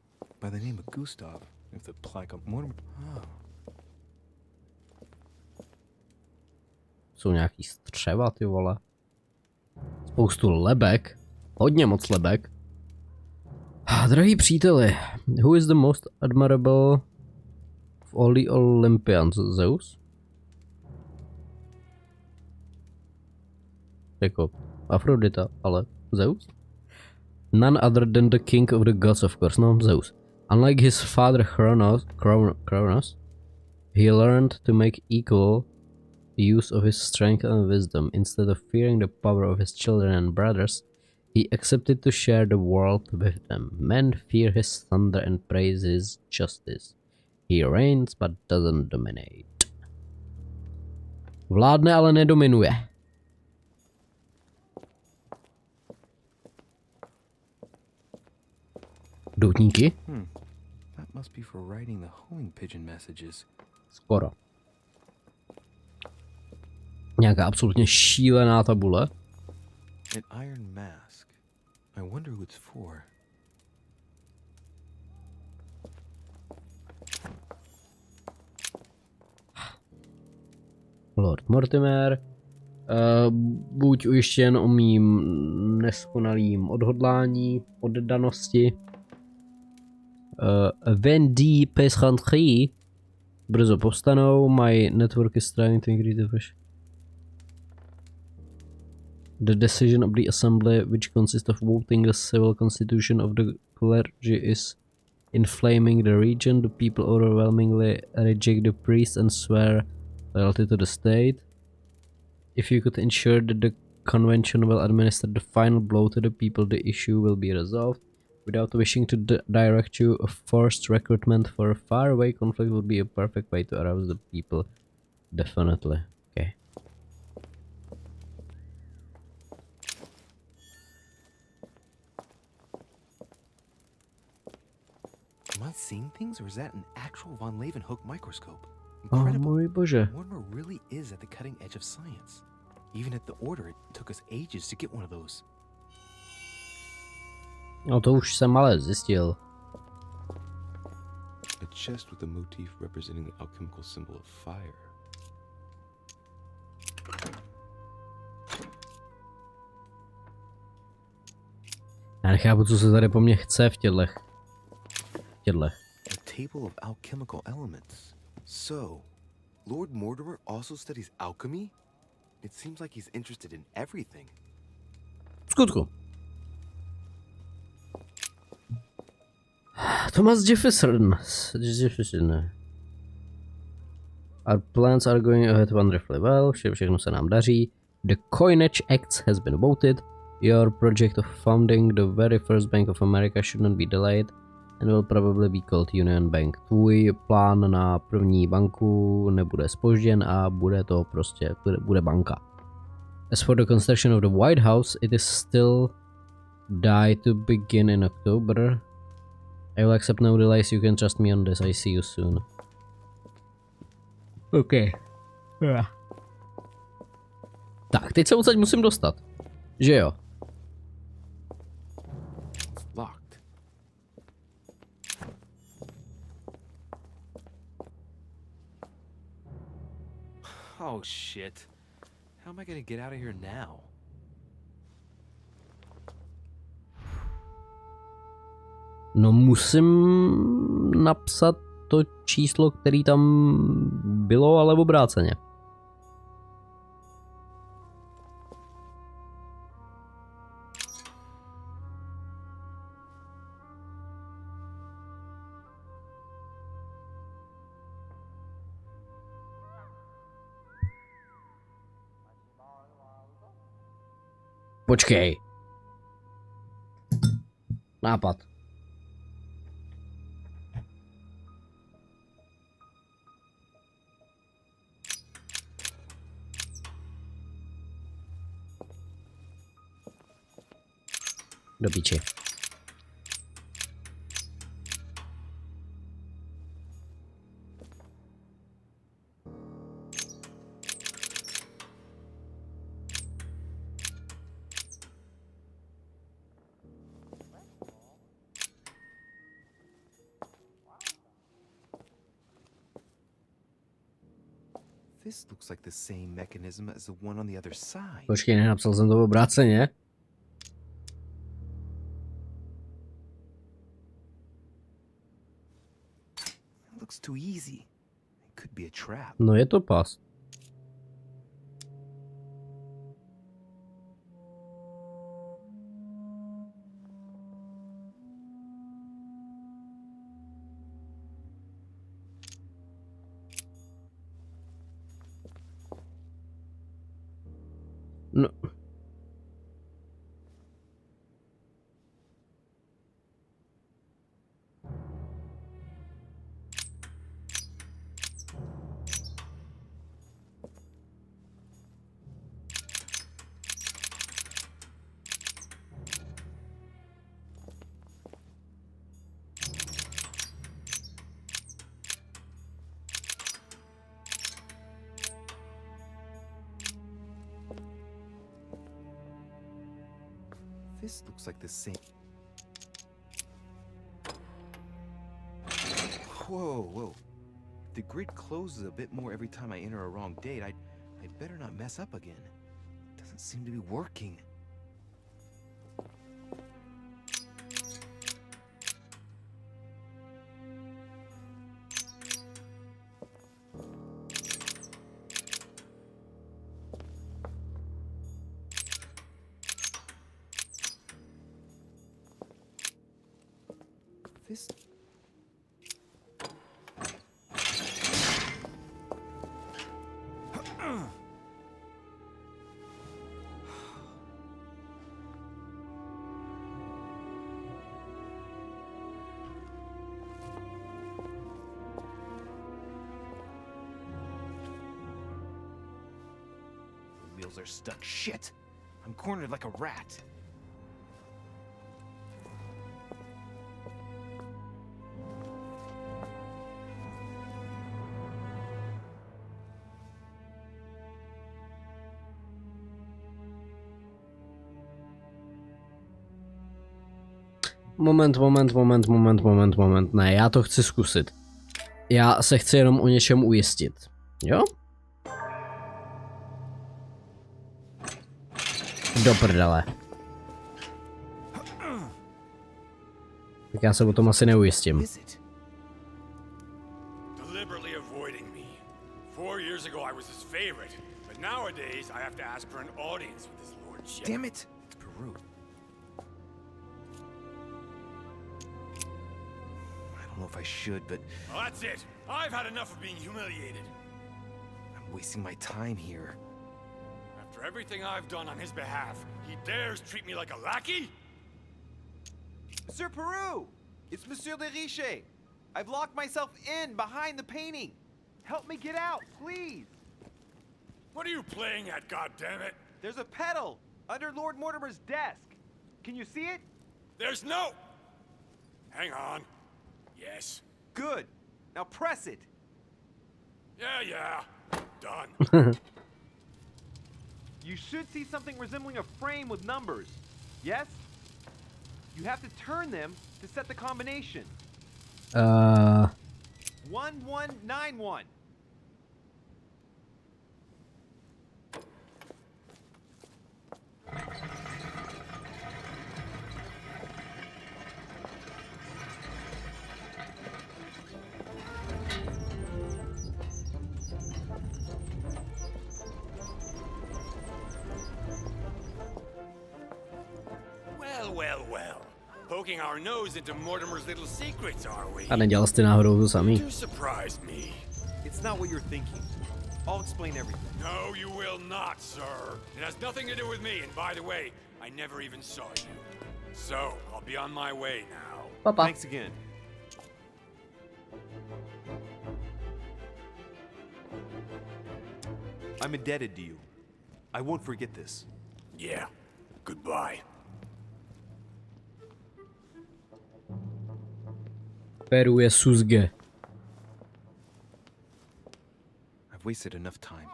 Jsou nějaký střeva, ty vole. Spoustu lebek. Hodně moc lebek. Drahý příteli, who is the most admirable of all the Olympians? Zeus? Jako Afrodita, ale Zeus? None other than the king of the gods, of course, no, Zeus. Unlike his father Kronos, he learned to make equal use of his strength and wisdom. Instead of fearing the power of his children and brothers, he accepted to share the world with them. Men fear his thunder and praise his justice. He reigns but doesn't dominate. Vládne, ale nedominuje. Doutníky? That must be for writing the homing pigeon messages. Skoro. Nějaká absolutně šílená tabule. An iron mask. I wonder who it's for. Lord Mortimer. Buď ujištěn o mým neskonalým odhodlání, oddanosti. Vendí Peschantree. Brzo povstanou. My network is trying to increase the decision of the assembly, which consists of voting the civil constitution of the clergy, is inflaming the region. The people overwhelmingly reject the priest and swear loyalty to the state. If you could ensure that the convention will administer the final blow to the people, the issue will be resolved. Without wishing to direct you, a forced recruitment for a faraway conflict would be a perfect way to arouse the people. Definitely. Okay. Am I seeing things, or is that an actual von Leeuwenhoek microscope? Oh Incredible. můj bože. Mortimer really is at the cutting edge of science. Even at the Order, it took us ages to get one of those. No to už jsem ale zjistil. A chest with a motif representing the alchemical symbol of fire. Já nechápu, co se tady po mně chce v tědlech. A table of alchemical elements. So, Lord Mortimer also studies alchemy? It seems like he's interested in everything. V skutku. Thomas Jefferson. Our plans are going ahead wonderfully well. Všechno se nám daří. The Coinage Acts has been voted. Your project of founding the very first Bank of America should not be delayed and will probably be called Union Bank. Tvůj plán na první banku nebude zpožděn a bude to prostě, bude banka. As for the construction of the White House, it is still die to begin in October. I will accept no delays, you can trust me on this, I see you soon. OK. Tak, teď se odsaď musím dostat. Že jo? Locked. Oh shit. How am I gonna get out of here now? No musím napsat to číslo, který tam bylo, ale obráceně. Počkej. Nápad. Do piči. This looks like the same mechanism as the one on the other side. Počkej, nenapsal jsem to obráceně. It looks too easy. It could be a trap. No je to pas. No. This looks like the same. Whoa. The grid closes a bit more every time I enter a wrong date. I'd better not mess up again. It doesn't seem to be working. This... The wheels are stuck. Shit! I'm cornered like a rat. Moment. Ne, já to chci zkusit. Já se chci jenom o něčem ujistit. Jo? Do prdele. Tak já se o tom asi neujistím. Deliberately avoiding me. 4 years ago I was his favorite, but nowadays I have to ask for an audience with his lordship. Damn it! It's Peru. I don't know if I should, but... Well, that's it. I've had enough of being humiliated. I'm wasting my time here. After everything I've done on his behalf, he dares treat me like a lackey? Sir Peru! It's Monsieur de Riche! I've locked myself in behind the painting! Help me get out, please! What are you playing at, goddammit? There's a pedal under Lord Mortimer's desk. Can you see it? There's no... Hang on. Yes. Good. Now press it. Yeah. Done. You should see something resembling a frame with numbers. Yes? You have to turn them to set the combination. 1191. Well. Poking our nose into Mortimer's little secrets, are we? A nedělal jsi náhodou to samý. You surprised me. It's not what you're thinking. I'll explain everything. No, you will not, sir. It has nothing to do with me, and by the way, I never even saw you. So, I'll be on my way now. Papa. Thanks again. I'm indebted to you. I won't forget this. Yeah. Goodbye. Peru je suzge. I've wasted enough time.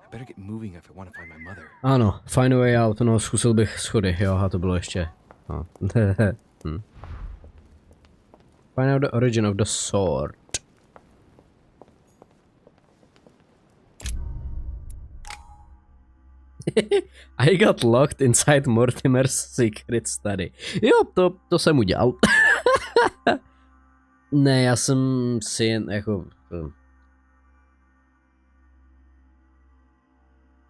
I better get moving if I want to find my mother. Ano, find a way out, no, zkusil bych schody, jo, a to bylo ještě. No. Find out the origin of the sword. I got locked inside Mortimer's secret study. Jo, to jsem udělal. Ne, já jsem si jen jako...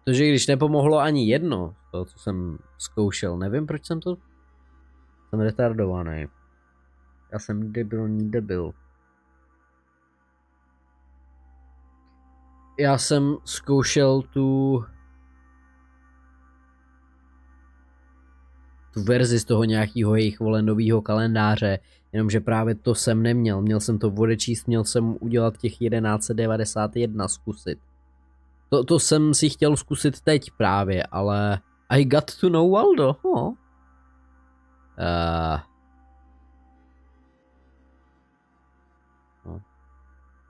Protože když nepomohlo ani jedno, to, co jsem zkoušel, nevím, proč jsem to... Jsem retardovaný. Já jsem debil. Já jsem zkoušel tu... tu verzi z toho nějakého jejich nového kalendáře, jenomže právě to jsem neměl. Měl jsem to odečíst, měl jsem udělat těch 1191 zkusit. To jsem si chtěl zkusit teď právě, ale I got to know Waldo. No.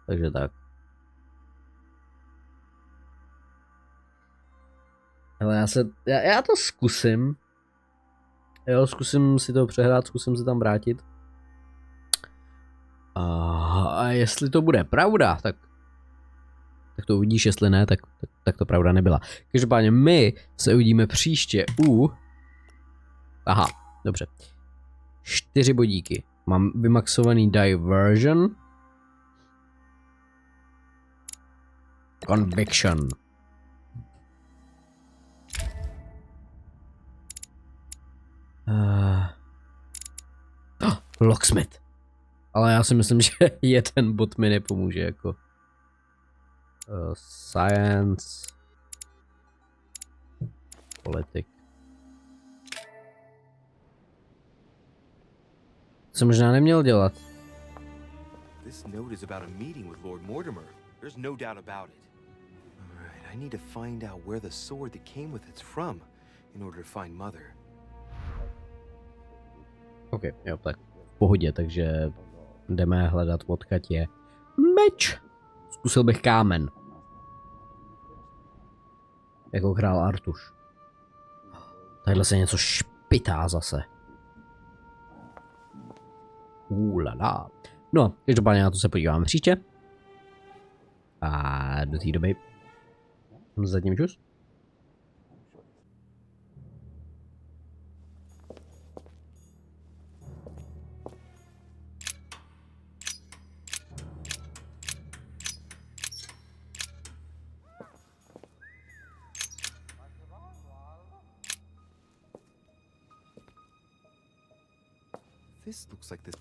Takže tak. Ale já to zkusím. Jo, zkusím si to přehrát, zkusím se tam vrátit. A jestli to bude pravda, tak to uvidíš, jestli ne, tak to pravda nebyla. Každopádně my se uvidíme příště u... Aha, dobře. 4 bodíky. Mám vymaxovaný diversion. Conviction. Locksmith. Ale já si myslím, že jeden bod mi nepomůže jako. Science. Politik. Co možná neměl dělat? This note is about a meeting with Lord Mortimer. There's no doubt about it. All right, I need to find out where the sword that came with it's from in order to find Mother. OK, jo, tak v pohodě, takže jdeme hledat, odkud je meč. Zkusil bych kámen. Jako král Artuš. Tadyhle se něco špitá zase. Lala. No, každopádně na to se podívám příště. A do té doby zatím čus. This looks like this.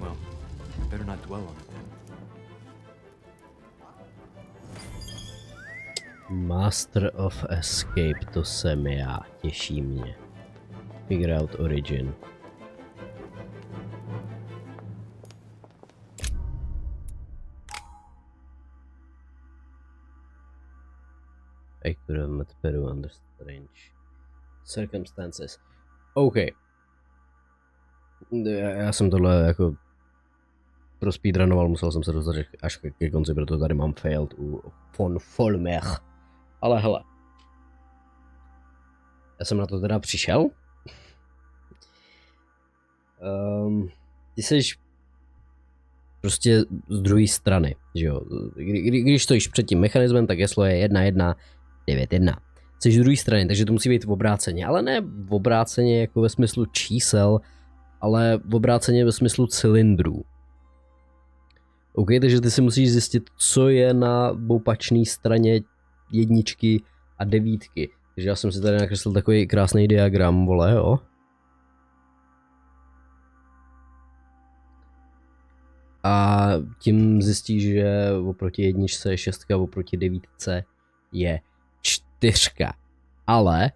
Well, better not dwell on it then. Master of Escape, to jsem já, těší mě. Figure out origin. I could have met Peru under strange circumstances. OK. Já jsem tohle jako prospeedrunoval, musel jsem se dostat až ke konci, proto tady mám failed u von Vollmech. Ale hele. Já jsem na to teda přišel. Ty jsi prostě z druhé strany, že jo. Když stojíš před tím mechanismem, tak heslo je 1191. Jsi z druhé strany, takže to musí být v obráceně, ale ne v obráceně jako ve smyslu čísel, ale v obráceně ve smyslu cylindrů. OK, takže ty si musíš zjistit, co je na opačné straně 1 a 9. Takže já jsem si tady nakreslil takový krásný diagram, vole, jo. A tím zjistíš, že oproti 1 je 6 a oproti 9 je 4. Ale,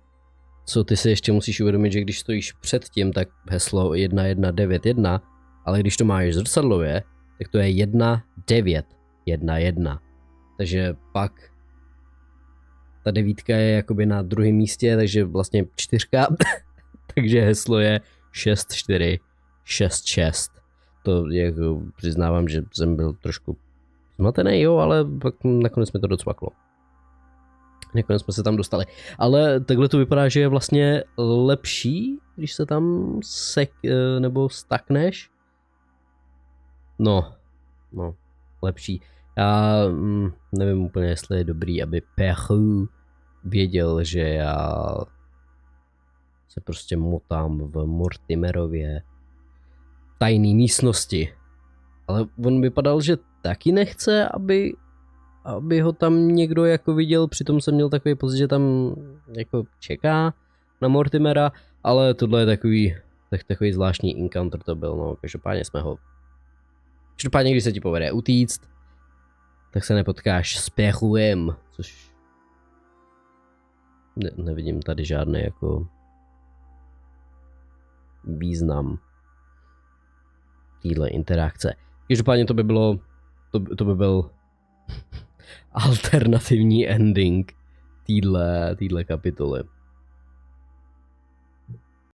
co ty si ještě musíš uvědomit, že když stojíš před tím, tak heslo 1191, ale když to máš zrcadlově, tak to je 1911. Takže pak ta 9 je jakoby na druhém místě, takže vlastně 4. Takže heslo je 6466. To jako přiznávám, že jsem byl trošku zmatený, jo, ale pak nakonec mi to docvaklo. Nakonec jsme se tam dostali. Ale takhle to vypadá, že je vlastně lepší, když se tam nebo stakneš. No, lepší. Já nevím úplně, jestli je dobrý, aby Peru věděl, že já se prostě motám v Mortimerově tajné místnosti. Ale on vypadal, že taky nechce, aby ho tam někdo jako viděl, přitom jsem měl takový pocit, že tam jako čeká na Mortimera, ale tohle je takový zvláštní encounter to byl, no, každopádně když se ti povede utíct, tak se nepotkáš s Pechuem, což nevidím tady žádný jako význam téhle interakce. Každopádně to by byl alternativní ending téhle kapitoly.